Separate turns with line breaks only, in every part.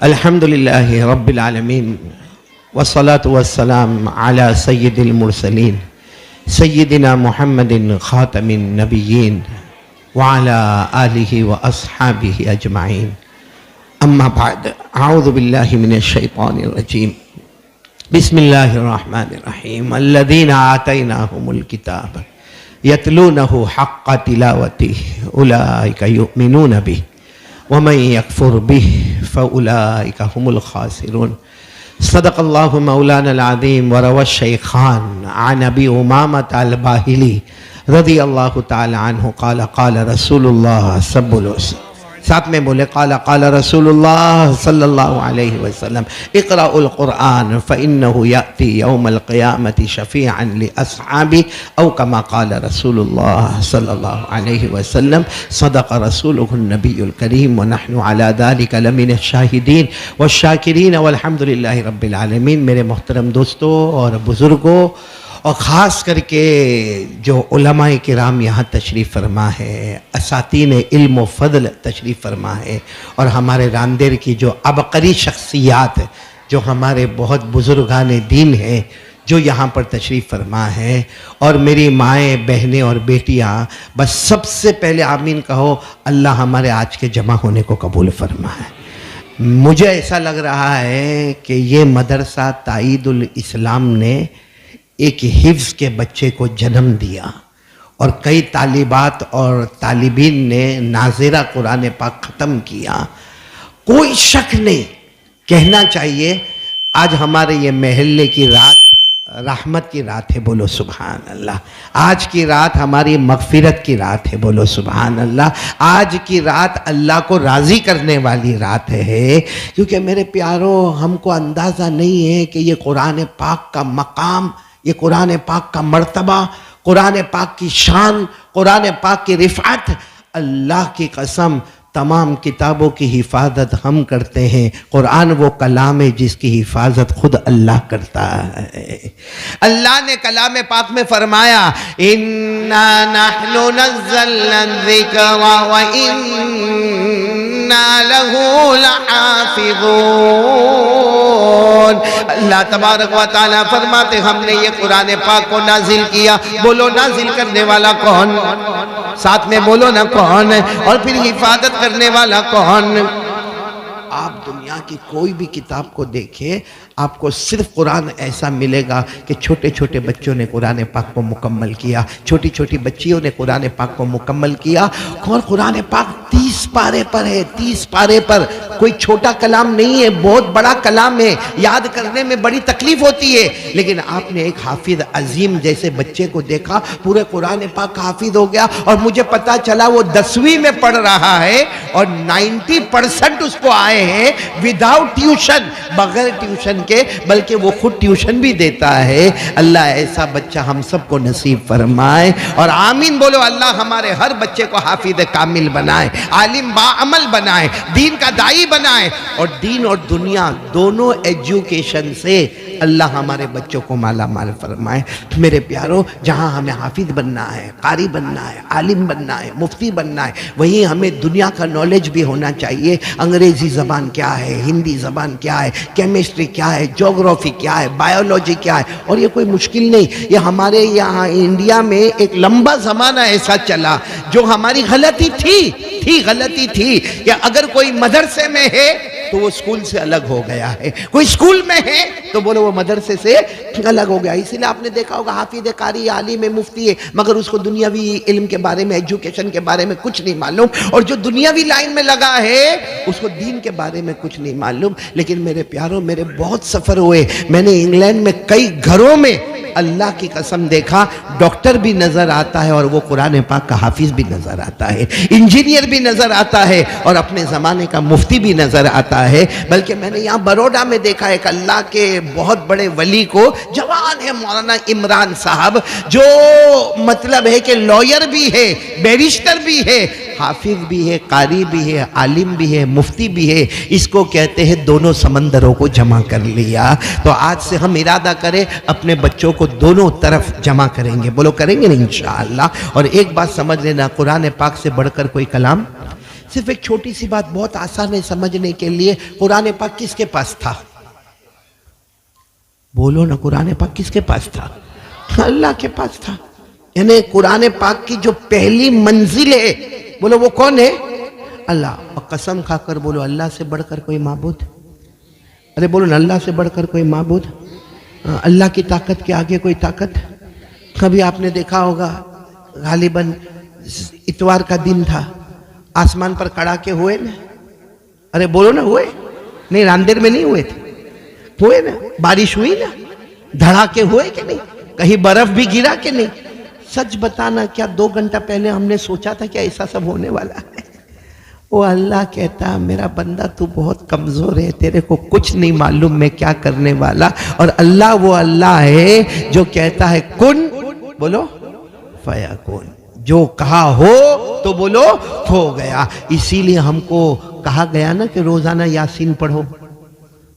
الحمد لله رب العالمين والصلاة والسلام على سيد المرسلين سيدنا محمد خاتم النبيين وعلى آله وأصحابه أجمعين. أما بعد، أعوذ بالله من الشيطان الرجيم. بسم الله الرحمن الرحيم. الذين آتيناهم الكتاب يتلونه حق تلاوته أولئك يؤمنون به ومن يكفر به فأولئك هم الخاسرون. صدق الله مولانا العظيم. وروى الشيخان عن أبي أمامة الباهلي رضي الله تعالى عنه قال قال رسول الله صلى الله عليه وسلم، ساتھ میں بولے قال رسول اللہ صلی اللہ علیہ وسلم، اقرأوا القرآن فإنه يأتي يوم القيامة شفيعا لأصحابه او كما قال رسول اللہ صلی اللہ علیہ وسلم. صدق رسوله النبی الکریم ونحن على ذلك لمن الشاہدین والشاکرین والحمد للہ رب العالمین. میرے محترم دوستوں اور بزرگوں، اور خاص کر کے جو علماء کرام یہاں تشریف فرما ہے، اساتین علم و فضل تشریف فرما ہے، اور ہمارے راندیر کی جو عبقری شخصیات جو ہمارے بہت بزرگان دین ہیں جو یہاں پر تشریف فرما ہے، اور میری مائیں، بہنیں اور بیٹیاں، بس سب سے پہلے آمین کہو. اللہ ہمارے آج کے جمع ہونے کو قبول فرمائے. مجھے ایسا لگ رہا ہے کہ یہ مدرسہ تائید الاسلام نے ایک حفظ کے بچے کو جنم دیا، اور کئی طالبات اور طالبین نے ناظرہ قرآن پاک ختم کیا. کوئی شک نہیں، کہنا چاہیے آج ہمارے یہ محلے کی رات رحمت کی رات ہے، بولو سبحان اللہ. آج کی رات ہماری مغفرت کی رات ہے، بولو سبحان اللہ. آج کی رات اللہ کو راضی کرنے والی رات ہے، کیونکہ میرے پیاروں، ہم کو اندازہ نہیں ہے کہ یہ قرآن پاک کا مقام، یہ قرآن پاک کا مرتبہ، قرآن پاک کی شان، قرآن پاک کی رفعت. اللہ کی قسم، تمام کتابوں کی حفاظت ہم کرتے ہیں، قرآن وہ کلام ہے جس کی حفاظت خود اللہ کرتا ہے. اللہ نے کلام پاک میں فرمایا اِنَّا نَحْنُ نَزَّلْنَا الذِّكْرَ وَإِنَّا لَهُ لَحَافِظُونَ. اللہ تبارک و تعالیٰ فرماتے ہم نے یہ قرآن پاک کو نازل کیا. بولو نازل کرنے والا کون؟ ساتھ میں بولو نا کون؟ اور پھر حفاظت کرنے والا کون؟ آپ دنیا کی کوئی بھی کتاب کو دیکھیں، آپ کو صرف قرآن ایسا ملے گا کہ چھوٹے چھوٹے بچوں نے قرآن پاک کو مکمل کیا، چھوٹی چھوٹی بچیوں نے قرآن پاک کو مکمل کیا. اور قرآن پاک 30 پارے پر ہے، 30 پارے پر. کوئی چھوٹا کلام نہیں ہے، بہت بڑا کلام ہے. یاد کرنے میں بڑی تکلیف ہوتی ہے، لیکن آپ نے ایک حافظ عظیم جیسے بچے کو دیکھا، پورے قرآن پاک کا حافظ ہو گیا. اور مجھے پتا چلا وہ 10ویں میں پڑھ رہا ہے، اور 90% اس کو آئے ہیں وداؤٹ ٹیوشن، بغیر ٹیوشن کے، بلکہ وہ خود ٹیوشن بھی دیتا ہے. اللہ ایسا بچہ ہم سب کو نصیب فرمائے، اور آمین بولو. اللہ ہمارے ہر بچے کو حافظ کامل بنائے، عالم باعمل بنائے، دین کا داعی بنائے، اور دین اور دنیا دونوں ایجوکیشن سے اللہ ہمارے بچوں کو مالا مال فرمائے. میرے پیاروں، جہاں ہمیں حافظ بننا ہے، قاری بننا ہے، عالم بننا ہے، مفتی بننا ہے، وہیں ہمیں دنیا کا نالج بھی ہونا چاہیے. انگریزی زبان کیا ہے، ہندی زبان کیا ہے، کیمسٹری کیا ہے، جغرافی کیا ہے، بایولوجی کیا ہے. اور یہ کوئی مشکل نہیں. یہ ہمارے یہاں انڈیا میں ایک لمبا زمانہ ایسا چلا جو ہماری غلطی تھی کہ اگر کوئی مدرسے میں ہے تو وہ اسکول سے الگ ہو گیا ہے، کوئی اسکول میں ہے تو بولو وہ مدرسے سے الگ ہو گیا. اسی لیے آپ نے دیکھا ہوگا حافظ، قاری، عالم، مفتی ہے، مگر اس کو دنیاوی علم کے بارے میں، ایجوکیشن کے بارے میں کچھ نہیں معلوم. اور جو دنیاوی لائن میں لگا ہے اس کو دین کے بارے میں کچھ نہیں معلوم. لیکن میرے پیاروں، میرے بہت سفر ہوئے. میں نے انگلینڈ میں کئی گھروں میں اللہ کی قسم دیکھا ڈاکٹر بھی نظر آتا ہے، اور وہ قرآن پاک کا حافظ بھی نظر آتا ہے، انجینئر بھی نظر آتا ہے، اور اپنے زمانے کا مفتی بھی نظر آتا ہے. بلکہ میں نے یہاں بروڈا میں دیکھا ایک اللہ کے بہت بڑے ولی کو، جوان ہے مولانا عمران صاحب، جو مطلب ہے کہ لائر بھی ہے، بیرسٹر بھی ہے، حافظ بھی ہے، قاری بھی ہے، عالم بھی ہے، مفتی بھی ہے. اس کو کہتے ہیں دونوں سمندروں کو جمع کر لیا. تو آج سے ہم ارادہ کریں اپنے بچوں کو دونوں طرف جمع کریں گے. بولو کریں گے نا انشاءاللہ. اور ایک بات سمجھ لینا، قرآن پاک سے بڑھ کر کوئی کلام صرف ایک چھوٹی سی بات بہت آسان ہے سمجھنے کے لیے. قرآن پاک کس کے پاس تھا؟ بولو نا، قرآن پاک کس کے پاس تھا؟ اللہ کے پاس تھا. یعنی قرآن پاک کی جو پہلی منزل ہے، بولو وہ کون ہے؟ اللہ. اور قسم کھا کر بولو، اللہ سے بڑھ کر کوئی معبود؟ ارے بولو نا، اللہ سے بڑھ کر کوئی معبود؟ اللہ کی طاقت کے آگے کوئی طاقت؟ کبھی آپ نے دیکھا ہوگا، غالباً اتوار کا دن تھا، آسمان پر کڑاکے ہوئے نا؟ ارے بولو نا، ہوئے؟ نہیں، راندیر میں نہیں ہوئے تھے؟ ہوئے نا؟ بارش ہوئی نا؟ دھڑاکے ہوئے کہ نہیں؟ کہیں برف بھی گرا کہ نہیں؟ سچ بتانا، کیا 2 گھنٹہ پہلے ہم نے سوچا تھا کیا ایسا سب ہونے والا ہے؟ وہ اللہ کہتا، میرا بندہ تو بہت کمزور ہے، تیرے کو کچھ نہیں معلوم میں کیا کرنے والا. اور اللہ وہ اللہ ہے جو کہتا ہے کن، بولو فیکون. جو کہا ہو تو بولو ہو گیا. اسی لیے ہم کو کہا گیا نا کہ روزانہ یاسین پڑھو.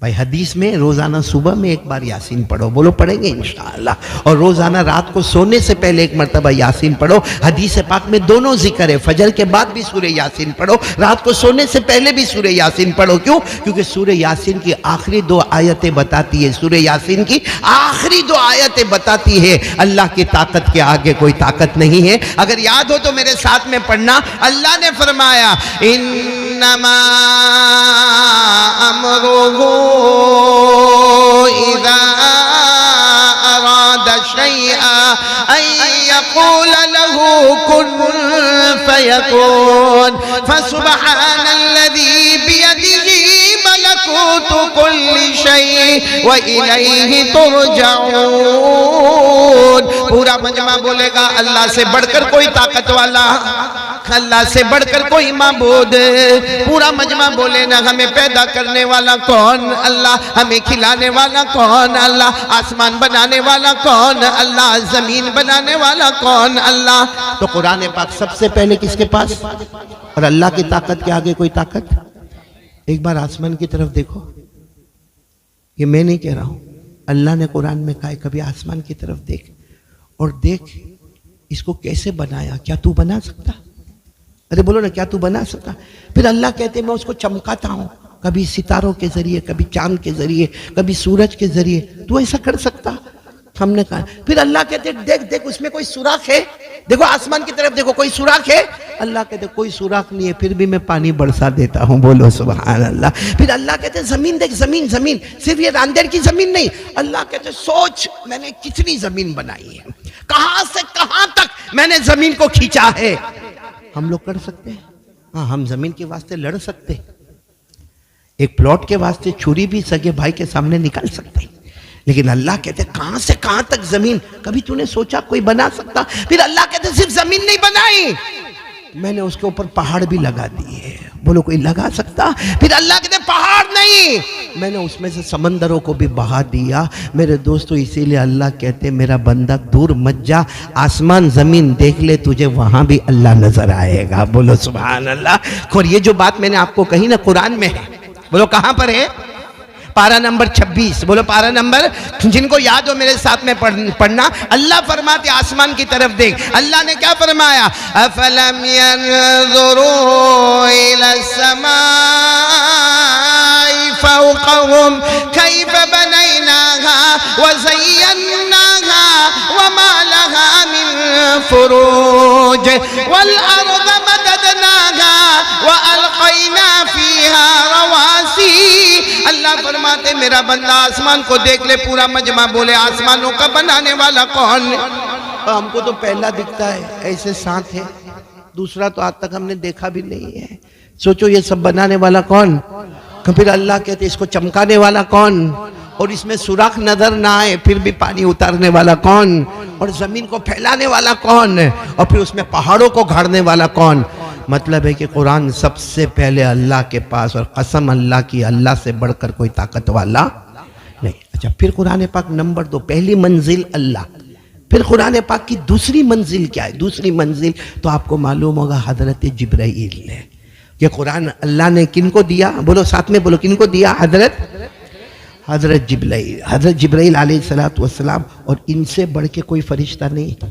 بھائی حدیث میں روزانہ صبح میں ایک بار یاسین پڑھو. بولو پڑھیں گے انشاءاللہ. اور روزانہ رات کو سونے سے پہلے ایک مرتبہ یاسین پڑھو. حدیث پاک میں دونوں ذکر ہے، فجر کے بعد بھی سورہ یاسین پڑھو، رات کو سونے سے پہلے بھی سورہ یاسین پڑھو. کیوں؟ کیونکہ سورہ یاسین کی آخری 2 آیتیں بتاتی ہے، سورہ یاسین کی آخری 2 آیتیں بتاتی ہے اللہ کی طاقت کے آگے کوئی طاقت نہیں ہے. اگر یاد ہو تو میرے ساتھ میں پڑھنا. اللہ نے فرمایا انما امرہ اذا اراد شیئا ان یقول له کن فیکون. فسبحان الذی بیدہ ملکوت کل شیء وإلیہ ترجعون. پورا مجمع بولے گا اللہ سے بڑھ کر کوئی طاقت والا، اللہ سے بڑھ کر کوئی معبود. پورا مجمع بولے نا، ہمیں پیدا کرنے والا کون؟ اللہ. ہمیں کھلانے والا کون؟ اللہ. آسمان بنانے والا کون؟ اللہ. زمین بنانے والا کون؟ اللہ. تو قرآن پاک سب سے پہلے کس کے پاس؟ اور اللہ کی طاقت کے آگے کوئی طاقت؟ ایک بار آسمان کی طرف دیکھو. یہ میں نہیں کہہ رہا ہوں، اللہ نے قرآن میں کہا ہے کبھی آسمان کی طرف دیکھ اور دیکھ اس کو کیسے بنایا. کیا تو بنا سکتا؟ ارے بولو نا، کیا تو بنا سکتا؟ پھر اللہ کہتے میں اس کو چمکاتا ہوں، کبھی ستاروں کے ذریعے، کبھی چاند کے ذریعے، کبھی سورج کے ذریعے. تو ایسا کر سکتا؟ ہم نے کہا. پھر اللہ کہتے دیکھ دیکھ اس میں کوئی سوراخ ہے، دیکھو آسمان کی طرف دیکھو، کوئی سوراخ ہے؟ اللہ کہتے کوئی سوراخ نہیں ہے، پھر بھی میں پانی برسا دیتا ہوں. بولو سبحان اللہ. پھر اللہ کہتے زمین دیکھ، زمین زمین، صرف یہ راندیر کی زمین نہیں. اللہ کہتے سوچ میں نے کتنی زمین بنائی ہے، کہاں سے کہاں تک میں نے زمین کو کھینچا ہے. ہم لوگ کر سکتے ہیں؟ ہاں، ہم زمین کے واسطے لڑ سکتے، ایک پلاٹ کے واسطے چھری بھی سگے بھائی کے سامنے نکال سکتے. لیکن اللہ کہتے کہاں سے کہاں تک زمین؟ کبھی تو نے سوچا کوئی بنا سکتا؟ پھر اللہ کہتے صرف زمین نہیں بنائی، میں نے اس کے اوپر پہاڑ بھی لگا دیے. بولو کوئی لگا سکتا؟ پھر اللہ کہتے پہاڑ نہیں، میں نے اس میں سے سمندروں کو بھی بہا دیا. میرے دوستو اسی لیے اللہ کہتے میرا بندہ دور مت جا، آسمان زمین دیکھ لے، تجھے وہاں بھی اللہ نظر آئے گا. بولو سبحان اللہ. اور یہ جو بات میں نے آپ کو کہی نا قرآن میں ہے، بولو کہاں پر ہے؟ پارہ نمبر 26. بولو پارہ نمبر، جن کو یاد ہو میرے ساتھ میں پڑھنا. اللہ فرماتے آسمان کی طرف دیکھ. اللہ نے کیا فرمایا؟ افلم ينظروا الى السماء فوقهم كيف بنيناها وزيناها وما لها من فروج والارض مددناها والقينا فيها رواسي. اللہ فرماتے میرا بندہ آسمان کو دیکھ لے. پورا مجمع بولے آسمانوں کا بنانے والا کون؟ ہم کو تو پہلا دکھتا ہے ایسے ساتھ ہے، دوسرا تو آج تک ہم نے دیکھا بھی نہیں ہے. سوچو یہ سب بنانے والا کون؟ پھر اللہ کہتے اس کو چمکانے والا کون؟ اور اس میں سوراخ نظر نہ آئے پھر بھی پانی اتارنے والا کون؟ اور زمین کو پھیلانے والا کون؟ اور پھر اس میں پہاڑوں کو گھاڑنے والا کون؟ مطلب ہے کہ قرآن سب سے پہلے اللہ کے پاس، اور قسم اللہ کی اللہ سے بڑھ کر کوئی طاقت والا نہیں. اچھا پھر قرآن پاک نمبر 2، پہلی منزل اللہ. پھر قرآن پاک کی دوسری منزل کیا ہے؟ دوسری منزل تو آپ کو معلوم ہوگا حضرت جبرائیل نے. یہ قرآن اللہ نے کن کو دیا؟ بولو ساتھ میں بولو، کن کو دیا؟ حضرت جبرائیل. حضرت جبرائیل علیہ السلام. اور ان سے بڑھ کے کوئی فرشتہ نہیں.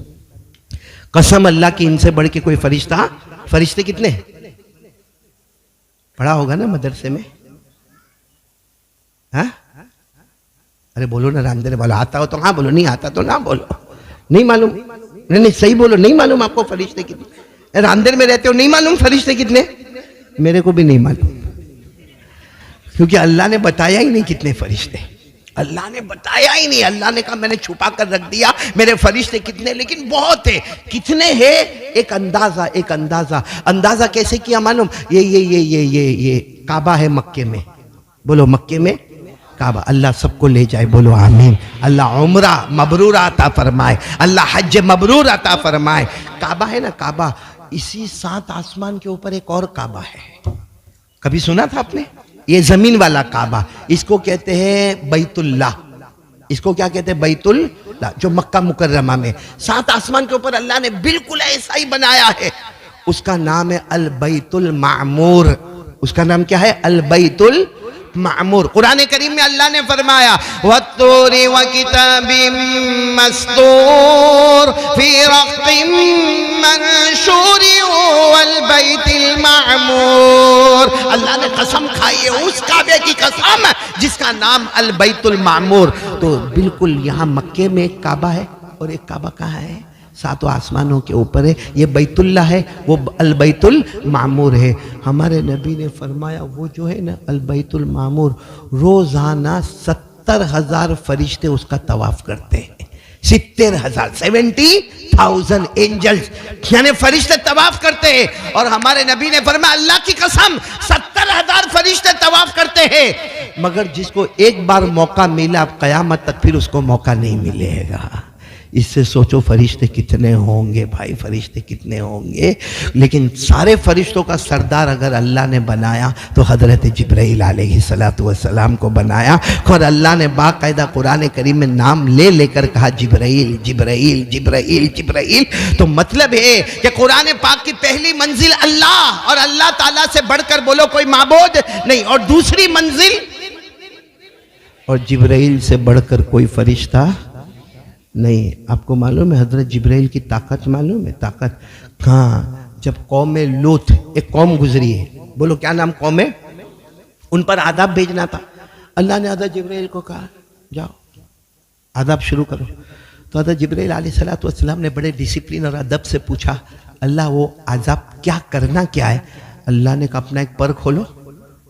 قسم اللہ کی ان سے بڑھ کے کوئی فرشتہ. فرشتے کتنے؟ پڑھا ہوگا نا مدرسے میں؟ ہاں ارے بولو نا راندر والا، آتا ہو تو ہاں بولو، نہیں آتا تو نہ بولو. نہیں معلوم؟ نہیں صحیح بولو. نہیں معلوم آپ کو فرشتے کتنے؟ راندر میں رہتے ہو نہیں معلوم فرشتے کتنے؟ میرے کو بھی نہیں معلوم، کیونکہ اللہ نے بتایا ہی نہیں کتنے فرشتے. اللہ نے بتایا ہی نہیں. اللہ نے کہا میں نے چھپا کر رکھ دیا میرے فرشتے کتنے، لیکن بہت ہے. کتنے ہیں؟ ایک اندازہ. ایک اندازہ کیسے کیا معلوم؟ یہ کعبہ ہے مکے میں. بولو مکے میں کعبہ. اللہ سب کو لے جائے، بولو آمین. اللہ عمرہ مبرور عطا فرمائے، اللہ حج مبرور عطا فرمائے. کعبہ ہے نا کعبہ، اسی 7 آسمان کے اوپر ایک اور کعبہ ہے. کبھی سنا تھا آپ نے؟ یہ زمین والا کعبہ، اس کو کہتے ہیں بیت اللہ. اس کو کیا کہتے ہیں؟ بیت اللہ، جو مکہ مکرمہ میں 7 آسمان کے اوپر اللہ نے بالکل ایسا ہی بنایا ہے. اس کا نام ہے البیت المعمور. اس کا نام کیا ہے؟ البیت المعمور. قرآن کریم میں اللہ نے فرمایا وَالطُّورِ وَكِتَابٍ مَّسْطُورٍ فِي رَقٍّ مَّنشُورٍ وَالْبَيْتِ الْمَعْمُورِ. اللہ نے قسم کھائی ہے اس کعبے کی قسم جس کا نام البیت المعمور. تو بالکل یہاں مکے میں ایک کعبہ ہے اور ایک کعبہ کہاں ہے؟ 7 آسمانوں کے اوپر ہے. یہ بیت اللہ ہے، وہ البیت المعمور ہے. ہمارے نبی نے فرمایا وہ جو ہے نا البیت المعمور، روزانہ 70,000 فرشتے اس کا طواف کرتے ہیں. 70,000 اینجلز یعنی فرشتے طواف کرتے ہیں. اور ہمارے نبی نے فرمایا اللہ کی قسم 70,000 فرشتے طواف کرتے ہیں، مگر جس کو ایک بار موقع ملا قیامت تک پھر اس کو موقع نہیں ملے گا. اس سے سوچو فرشتے کتنے ہوں گے بھائی، فرشتے کتنے ہوں گے. لیکن سارے فرشتوں کا سردار اگر اللہ نے بنایا تو حضرت جبرائیل علیہ السلام کو بنایا. اور اللہ نے باقاعدہ قرآن کریم میں نام لے لے کر کہا جبرائیل جبرائیل جبرائیل جبرائیل. تو مطلب ہے کہ قرآن پاک کی پہلی منزل اللہ، اور اللہ تعالیٰ سے بڑھ کر بولو کوئی معبود نہیں. اور دوسری منزل، اور جبرائیل سے بڑھ کر کوئی فرشتہ نہیں. آپ کو معلوم ہے حضرت جبرائیل کی طاقت معلوم ہے؟ طاقت ہاں، جب قوم لوط ایک قوم گزری ہے، بولو کیا نام قوم ہے؟ ان پر عذاب بھیجنا تھا. اللہ نے حضرت جبرائیل کو کہا جاؤ عذاب شروع کرو. تو حضرت جبرائیل علیہ السلام نے بڑے ڈسپلن اور ادب سے پوچھا اللہ وہ عذاب کیا کرنا کیا ہے؟ اللہ نے کہا اپنا ایک پر کھولو.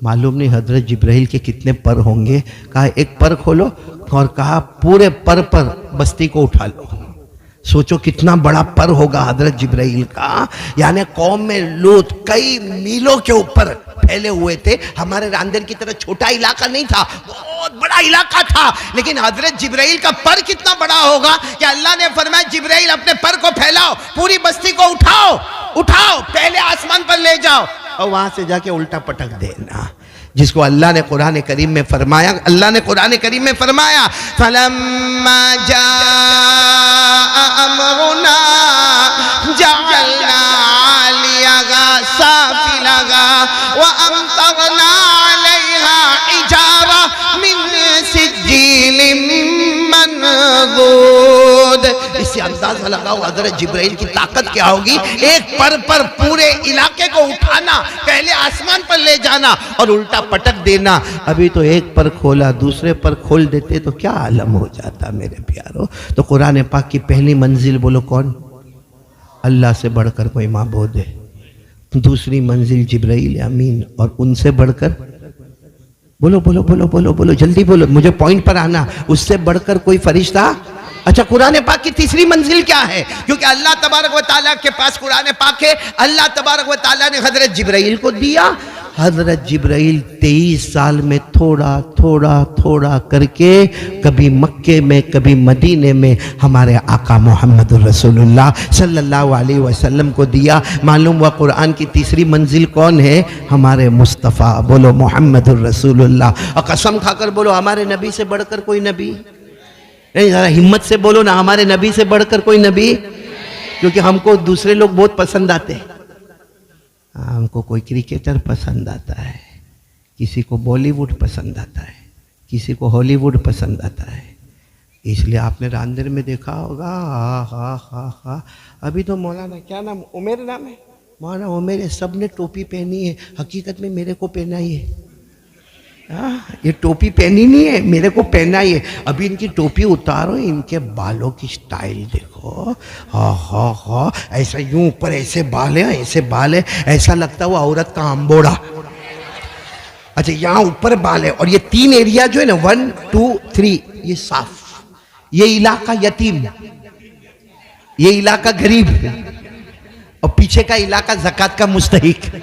معلوم نہیں حضرت جبرائیل کے کتنے پر ہوں گے. کہا ایک پر کھولو اور کہا پورے پر بستی کو اٹھا لو. سوچو کتنا بڑا پر ہوگا حضرت جبرائیل کا. یعنی قوم میں لوط کئی میلوں کے اوپر پھیلے ہوئے تھے. ہمارے راندر کی طرح چھوٹا علاقہ نہیں تھا، بہت بڑا علاقہ تھا. لیکن حضرت جبرائیل کا پر کتنا بڑا ہوگا کہ اللہ نے فرمایا جبرائیل اپنے پر کو پھیلاؤ، پوری بستی کو اٹھاؤ پہلے آسمان پر لے جاؤ اور وہاں سے جا کے الٹا پٹک دینا. جس کو اللہ نے قرآن کریم میں فرمایا، اللہ نے قرآن کریم میں فرمایا فَلَمَّا جَاءَ أَمْرُنَا جَعَلْنَا عَالِيَهَا سَافِلَهَا وَأَمْطَرْنَا عَلَيْهَا حِجَارَةً مِّن سِجِّيلٍ مَّنضُودٍ. اس سے اندازہ لگاؤ حضرت جبرائیل کی طاقت کیا ہوگی. ایک پر پورے علاقے کو اٹھانا، پہلے آسمان پر لے جانا اور الٹا پٹک دینا. ابھی تو ایک پر کھولا، دوسرے پر کھول دیتے تو کیا عالم ہو جاتا میرے پیارو. تو قرآن پاک کی پہلی منزل بولو کون؟ اللہ سے بڑھ کر کوئی معبود ہے. دوسری منزل جبرائیل امین، اور ان سے بڑھ کر بولو بولو بولو بولو بولو جلدی بولو، مجھے پوائنٹ پر آنا. اس سے بڑھ کر کوئی فرشتہ. اچھا قرآن پاک کی تیسری منزل کیا ہے؟ کیونکہ اللہ تبارک و تعالیٰ کے پاس قرآن پاک ہے. اللہ تبارک و تعالیٰ نے حضرت جبرائیل کو دیا. حضرت جبرائیل 23 سال میں تھوڑا کر کے کبھی مکے میں کبھی مدینے میں ہمارے آقا محمد الرسول اللہ صلی اللہ علیہ وسلم کو دیا. معلوم ہوا قرآن کی تیسری منزل کون ہے؟ ہمارے مصطفیٰ. بولو محمد الرسول اللہ. اور قسم کھا کر بولو ہمارے نبی سے بڑھ کر کوئی نبی نہیں. ذرا ہمت سے بولو نا ہمارے نبی سے بڑھ کر کوئی نبی. کیونکہ ہم کو دوسرے لوگ بہت پسند آتے ہیں. ہم کو کوئی کرکٹر پسند آتا ہے، کسی کو بالی ووڈ پسند آتا ہے، کسی کو ہالی ووڈ پسند آتا ہے. اس لیے آپ نے راندر میں دیکھا ہوگا ابھی تو مولانا کیا نام عمیر نام ہے مولانا وہ میرے سب نے ٹوپی پہنی ہے، حقیقت میں میرے کو پہنا ہی ہے. یہ ٹوپی پہنی نہیں ہے، میرے کو پہنا ہی ہے. ابھی ان کی ٹوپی اتارو، ان کے بالوں کی سٹائل دیکھو. ہاں ایسا یوں اوپر ایسے بال ہیں، ایسے بال ہے، ایسا لگتا ہے وہ عورت کا امبوڑا. اچھا یہاں اوپر بال ہے، اور یہ 3 ایریا جو ہے نا 1 2 3 یہ صاف. یہ علاقہ یتیم، یہ علاقہ غریب، اور پیچھے کا علاقہ زکوٰۃ کا مستحق.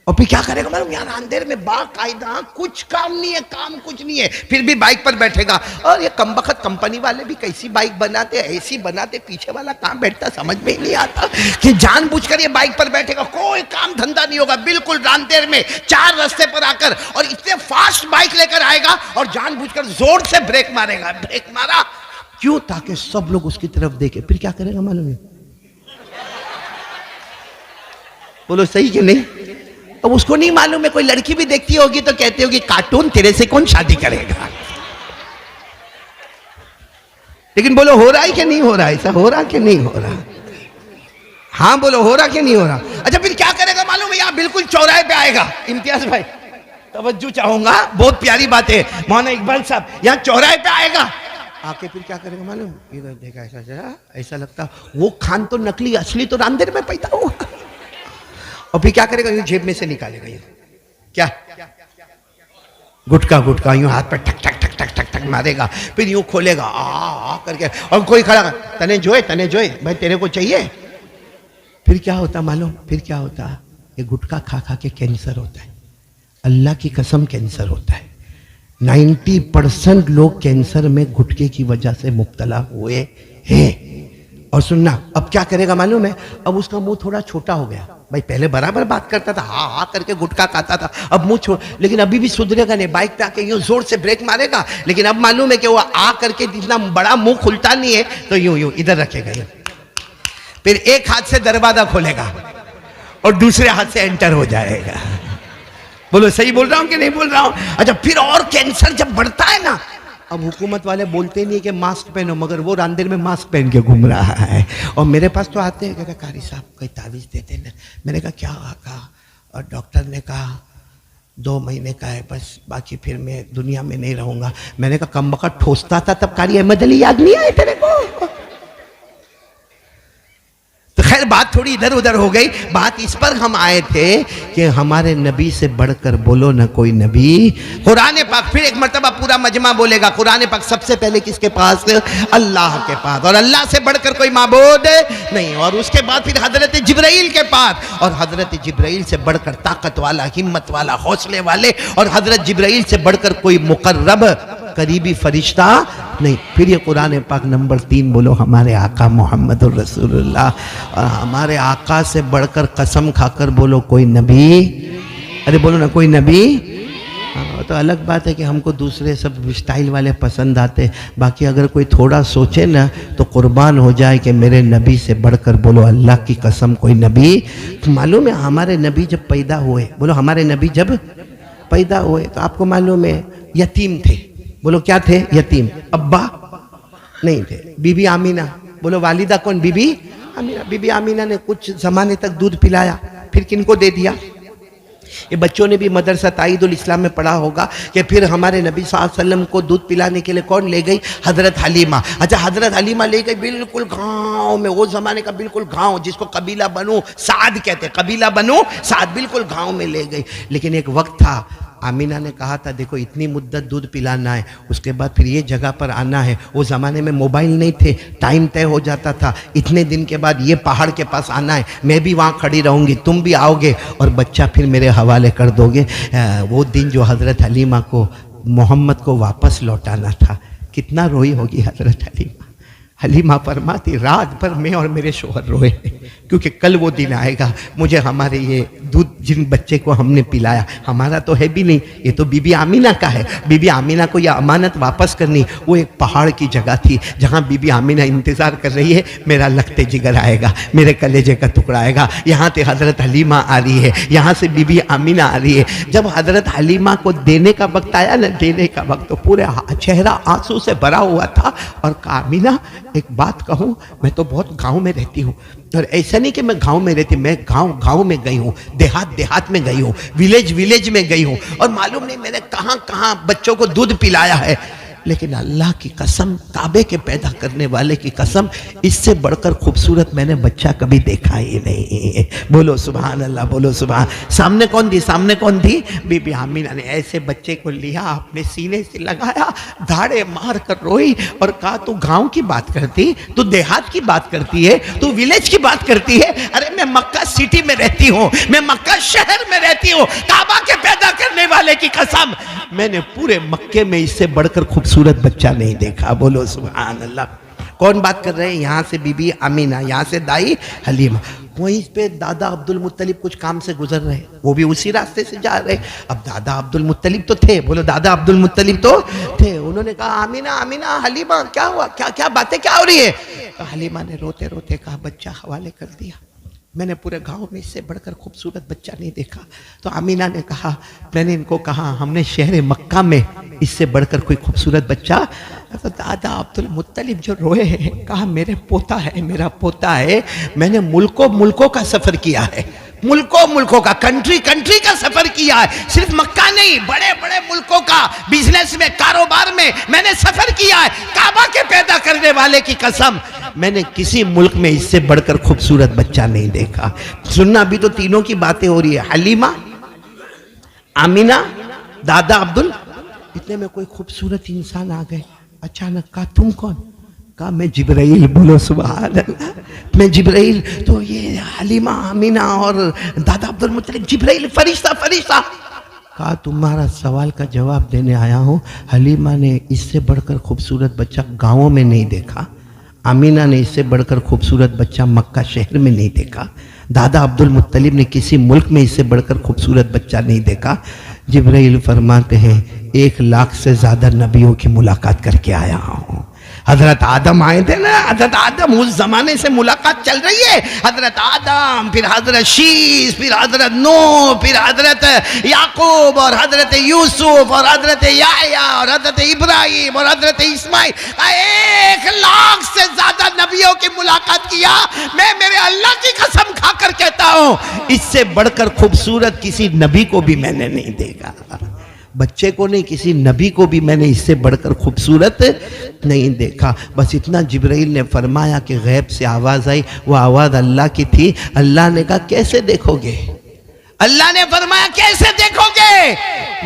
اور پھر کیا کرے گا معلوم؟ یار اندھیر میں باقاعدہ کچھ کام نہیں ہے، کام کچھ نہیں ہے، پھر بھی بائک پر بیٹھے گا. اور یہ کمبخت کمپنی والے بھی کیسی بائک بناتے، ایسی بناتے، پیچھے والا کہاں بیٹھتا سمجھ میں نہیں آتا کہ جان بوجھ کر یہ بائک پر بیٹھے گا. کوئی کام دھندا نہیں ہوگا، بالکل راندیر میں 4 رستے پر آ کر، اور اتنے فاسٹ بائک لے کر آئے گا اور جان بوجھ کر زور سے بریک مارے گا. بریک مارا کیوں؟ تاکہ سب لوگ اس کی طرف دیکھیں. پھر کیا کرے گا معلوم ہے؟ بولو صحیح کہ نہیں؟ اب اس کو نہیں معلوم ہے، کوئی لڑکی بھی دیکھتی ہوگی تو کہتے ہوگی کارٹون تیرے سے کون شادی کرے گا. لیکن بولو ہو رہا ہے کہ نہیں ہو رہا؟ ایسا ہو رہا کہ نہیں ہو رہا؟ ہاں بولو ہو رہا کہ نہیں ہو رہا؟ اچھا پھر کیا کرے گا معلوم ہے؟ یہاں بالکل چوراہے پہ آئے گا. امتیاز بھائی توجہ چاہوں گا، بہت پیاری بات ہے. مولانا اقبال صاحب یہاں چوراہے پہ آئے گا، آ کے پھر کیا کرے گا معلوم؟ ادھر دیکھا ایسا لگتا وہ کھان تو نکلی، اصلی تو راندیر میں پیدا ہوا. اور پھر کیا کرے گا؟ یوں جیب میں سے نکالے گا، یہ کیا گٹکا یوں ہاتھ پر ٹک ٹک ٹک ٹک ٹک ٹک مارے گا. پھر یوں کھولے گا آ کر کے، اور کوئی کھڑا کر تنے جوئے بھائی تیرے کو چاہیے. پھر کیا ہوتا معلوم؟ پھر کیا ہوتا؟ یہ گٹکا کھا کے کینسر ہوتا ہے. اللہ کی قسم کینسر ہوتا ہے. 90% لوگ کینسر میں گٹکے کی وجہ سے مبتلا ہوئے ہیں. اور سننا اب کیا کرے گا معلوم ہے؟ اب اس کا منہ تھوڑا چھوٹا ہو گیا. بھائی پہلے برابر بات کرتا تھا، ہاں کر کے گٹکا کھاتا تھا، اب منہ چھوڑ، لیکن ابھی بھی سدھرے گا نہیں. بائک پہ آ کے یوں زور سے بریک مارے گا، لیکن اب معلوم ہے کہ وہ آ کر کے جتنا بڑا منہ کھلتا نہیں ہے تو یوں ادھر رکھے گا. پھر ایک ہاتھ سے دروازہ کھولے گا اور دوسرے ہاتھ سے انٹر ہو جائے گا. بولو صحیح بول رہا ہوں کہ نہیں بول رہا ہوں؟ اچھا پھر اور کینسر جب بڑھتا ہے نا، اب حکومت والے بولتے نہیں کہ ماسک پہنو، مگر وہ راندیر میں ماسک پہن کے گھوم رہا ہے. اور میرے پاس تو آتے ہیں، کہتا قاری صاحب کوئی تعویذ دیتے ہیں. میں نے کہا کیا کہا؟ اور ڈاکٹر نے کہا 2 مہینے کا ہے بس، باقی پھر میں دنیا میں نہیں رہوں گا. میں نے کہا کمبخت ٹھوستا تھا تب قاری احمد علی یاد نہیں آئے تیرے کو؟ تو خیر بات تھوڑی ادھر ادھر ہو گئی. بات اس پر ہم آئے تھے کہ ہمارے نبی سے بڑھ کر بولو نہ کوئی نبی. قرآن پاک پھر ایک مرتبہ پورا مجمع بولے گا. قرآن پاک سب سے پہلے کس کے پاس؟ اللہ کے پاس. اور اللہ سے بڑھ کر کوئی معبود نہیں. اور اس کے بعد پھر حضرت جبرائیل کے پاس. اور حضرت جبرائیل سے بڑھ کر طاقت والا، ہمت والا، حوصلے والے، اور حضرت جبرائیل سے بڑھ کر کوئی مقرب قریبی فرشتہ نہیں. پھر یہ قرآن پاک نمبر 3 بولو ہمارے آقا محمد الرسول اللہ. اور ہمارے آقا سے بڑھ کر قسم کھا کر بولو کوئی نبی. ارے بولو نا کوئی نبی. تو الگ بات ہے کہ ہم کو دوسرے سب سٹائل والے پسند آتے، باقی اگر کوئی تھوڑا سوچے نا تو قربان ہو جائے کہ میرے نبی سے بڑھ کر بولو اللہ کی قسم کوئی نبی. معلوم ہے ہمارے نبی جب پیدا ہوئے، بولو ہمارے نبی جب پیدا ہوئے تو آپ کو معلوم ہے یتیم تھے. بولو کیا تھے؟ یتیم. ابا نہیں تھے. بی بی آمینہ، بولو والدہ کون؟ بی بی آمینہ. بی بی آمینہ نے کچھ زمانے تک دودھ پلایا، پھر کن کو دے دیا؟ یہ بچوں نے بھی مدرسہ تائید الاسلام میں پڑھا ہوگا کہ پھر ہمارے نبی صلی اللہ علیہ وسلم کو دودھ پلانے کے لیے کون لے گئی؟ حضرت حلیمہ. اچھا حضرت حلیمہ لے گئی بالکل گاؤں میں، وہ زمانے کا بالکل گاؤں جس کو قبیلہ بنو سعد کہتے، قبیلہ بنو سعد، بالکل گاؤں میں لے گئی. لیکن ایک وقت تھا آمینہ نے کہا تھا دیکھو اتنی مدت دودھ پلانا ہے، اس کے بعد پھر یہ جگہ پر آنا ہے. وہ زمانے میں موبائل نہیں تھے، ٹائم طے ہو جاتا تھا، اتنے دن کے بعد یہ پہاڑ کے پاس آنا ہے، میں بھی وہاں کھڑی رہوں گی، تم بھی آؤ گے اور بچہ پھر میرے حوالے کر دو گے. وہ دن جو حضرت حلیمہ کو محمد کو واپس لوٹانا تھا، کتنا روئی ہوگی حضرت حلیمہ. حلیمہ فرماتی رات بھر میں اور میرے شوہر روئے، کیونکہ کل وہ دن آئے گا مجھے ہمارے یہ دودھ جن بچے کو ہم نے پلایا، ہمارا تو ہے بھی نہیں، یہ تو بی بی آمینہ کا ہے. بی بی آمینہ کو یہ امانت واپس کرنی. وہ ایک پہاڑ کی جگہ تھی جہاں بی بی آمینہ انتظار کر رہی ہے میرا لگتے جگر آئے گا، میرے کلیجے کا ٹکڑا آئے گا. یہاں سے حضرت حلیمہ آ رہی ہے، یہاں سے بی بی آمینہ آ رہی ہے. جب حضرت حلیمہ کو دینے کا وقت آیا نا، دینے کا وقت، تو پورے چہرہ آنسو سے بھرا ہوا تھا اور کہا آمینہ ایک بات کہوں، میں تو بہت گاؤں میں رہتی ہوں، اور ایسا نہیں کہ میں گاؤں میں رہتی، میں گاؤں میں گئی ہوں، دیہات میں گئی ہوں، ویلیج میں گئی ہوں، اور معلوم نہیں میں نے کہاں بچوں کو دودھ پلایا ہے، لیکن اللہ کی قسم، کعبے کے پیدا کرنے والے کی قسم، اس سے بڑھ کر خوبصورت میں نے بچہ کبھی دیکھا ہی نہیں۔ بولو سبحان اللہ، بولو سبحان۔ سامنے کون تھی؟ بی بی آمینہ نے ایسے بچے کو لیا، اپنے سینے سے لگایا، دھاڑے مار کر روئی اور کہا تو گاؤں کی بات کرتی، تو دیہات کی بات کرتی ہے، تو ویلیج کی بات کرتی ہے؟ ارے میں مکہ سٹی میں رہتی ہوں، میں مکہ شہر میں رہتی ہوں، کعبہ کے پیدا کرنے والے کی قسم، میں نے پورے مکے میں اس سے بڑھ کر خوبصورت بچہ نہیں دیکھا۔ بولو سبحان اللہ۔ کون بات کر رہے ہیں؟ یہاں سے بی بی آمینہ، یہاں سے دائی حلیمہ، وہیں پہ دادا عبد المطلب کچھ کام سے گزر رہے، وہ بھی اسی راستے سے جا رہے۔ اب دادا عبد المطلب تو تھے، بولو دادا عبد المطلب تو تھے۔ انہوں نے کہا آمینہ حلیمہ کیا ہوا، کیا باتیں کیا ہو رہی ہے؟ تو حلیمہ نے روتے روتے کہا بچہ حوالے کر دیا، میں نے پورے گاؤں میں اس سے بڑھ کر خوبصورت بچہ نہیں دیکھا۔ تو آمینہ نے کہا، میں نے ان کو کہا ہم نے شہر مکہ میں اس سے بڑھ کر کوئی خوبصورت بچہ، تو دادا عبد المطلب جو روئے ہیں، کہا میرا پوتا ہے، میں نے ملکوں کا سفر کیا ہے، ملکوں کا، کنٹری کا سفر کیا ہے، صرف مکہ نہیں، بڑے ملکوں کا، بزنس میں، کاروبار میں نے سفر کیا ہے، کعبہ کے پیدا کرنے والے کی قسم، میں نے کسی ملک میں اس سے بڑھ کر خوبصورت بچہ نہیں دیکھا۔ سننا، ابھی تو تینوں کی باتیں ہو رہی ہے، حلیمہ، آمینہ، دادا اتنے میں کوئی خوبصورت انسان آ گئے۔ اچانک کہا تم کون؟ کہا میں جبرائیل۔ بولو سبحان اللہ، میں جبرائیل۔ تو یہ حلیمہ، آمینہ اور دادا عبد المطلب، جبرائیل فرشتہ۔ کہا تمہارا سوال کا جواب دینے آیا ہوں، حلیمہ نے اس سے بڑھ کر خوبصورت بچہ گاؤں میں نہیں دیکھا، آمینہ نے اس سے بڑھ کر خوبصورت بچہ مکہ شہر میں نہیں دیکھا، دادا عبد المطلب نے کسی ملک میں اس سے بڑھ کر خوبصورت بچہ نہیں دیکھا۔ جبرائیل فرماتے ہیں 1,00,000 سے زیادہ نبیوں کی ملاقات کر کے آیا ہوں۔ حضرت آدم آئے تھے نا، حضرت آدم، اس زمانے سے ملاقات چل رہی ہے، حضرت آدم، پھر حضرت شیش، پھر حضرت نوح، پھر حضرت یعقوب اور حضرت یوسف اور حضرت یحییٰ اور حضرت ابراہیم اور حضرت اسماعیل، 1,00,000 سے زیادہ نبیوں کی ملاقات کیا۔ میں میرے اللہ کی قسم کھا کر کہتا ہوں، اس سے بڑھ کر خوبصورت کسی نبی کو بھی میں نے نہیں دیکھا، بچے کو نہیں، کسی نبی کو بھی میں نے اس سے بڑھ کر خوبصورت نہیں دیکھا۔ بس اتنا جبرائیل نے فرمایا کہ غیب سے آواز آئی، وہ آواز اللہ کی تھی۔ اللہ نے کہا کیسے دیکھو گے؟ اللہ نے فرمایا کیسے دیکھو گے؟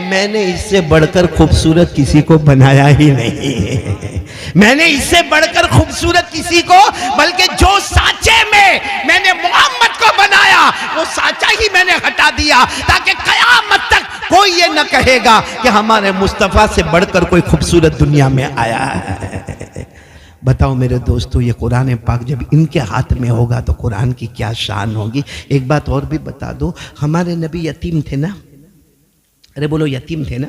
میں نے اس سے بڑھ کر خوبصورت کسی کو بنایا ہی نہیں، میں نے اس سے بڑھ کر خوبصورت کسی کو، بلکہ جو سانچے میں نے محمد کو بنایا، وہ سانچا ہی میں نے ہٹا دیا، تاکہ قیامت تک کوئی یہ نہ کہے گا کہ ہمارے مصطفیٰ سے بڑھ کر کوئی خوبصورت دنیا میں آیا ہے۔ بتاؤ میرے دوستو، یہ قرآن پاک جب ان کے ہاتھ میں ہوگا تو قرآن کی کیا شان ہوگی۔ ایک بات اور بھی بتا دو، ہمارے نبی یتیم تھے نا، ارے بولو یتیم تھے نا۔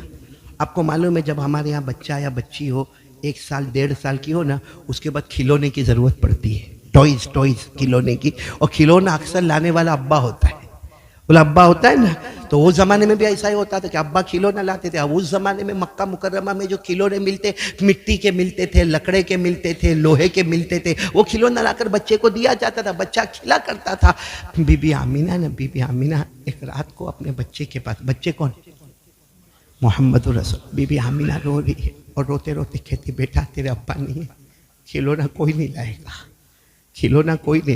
آپ کو معلوم ہے جب ہمارے یہاں بچہ یا بچی ہو 1 سال 1.5 سال کی ہو نا، اس کے بعد کھلونے کی ضرورت پڑتی ہے، ٹوائز کھلونے کی، اور کھلونا اکثر لانے والا ابا ہوتا ہے، بولا ابا ہوتا ہے نا۔ تو اس زمانے میں بھی ایسا ہی ہوتا تھا کہ ابا کھلونا لاتے تھے۔ اب اس زمانے میں مکہ مکرمہ میں جو کھلونے ملتے، مٹی کے ملتے تھے، لکڑے کے ملتے تھے، لوہے کے ملتے تھے، وہ کھلونا لا کر بچے کو دیا جاتا تھا، بچہ کھلا کرتا تھا۔ بی بی آمینہ ایک رات کو اپنے بچے کے پاس، بچے کون؟ محمد رسول۔ بی بی آمینہ رو رہی ہے اور روتے روتے کہتی بیٹا تیرے ابا نہیں ہے، کھلونا کوئی نہیں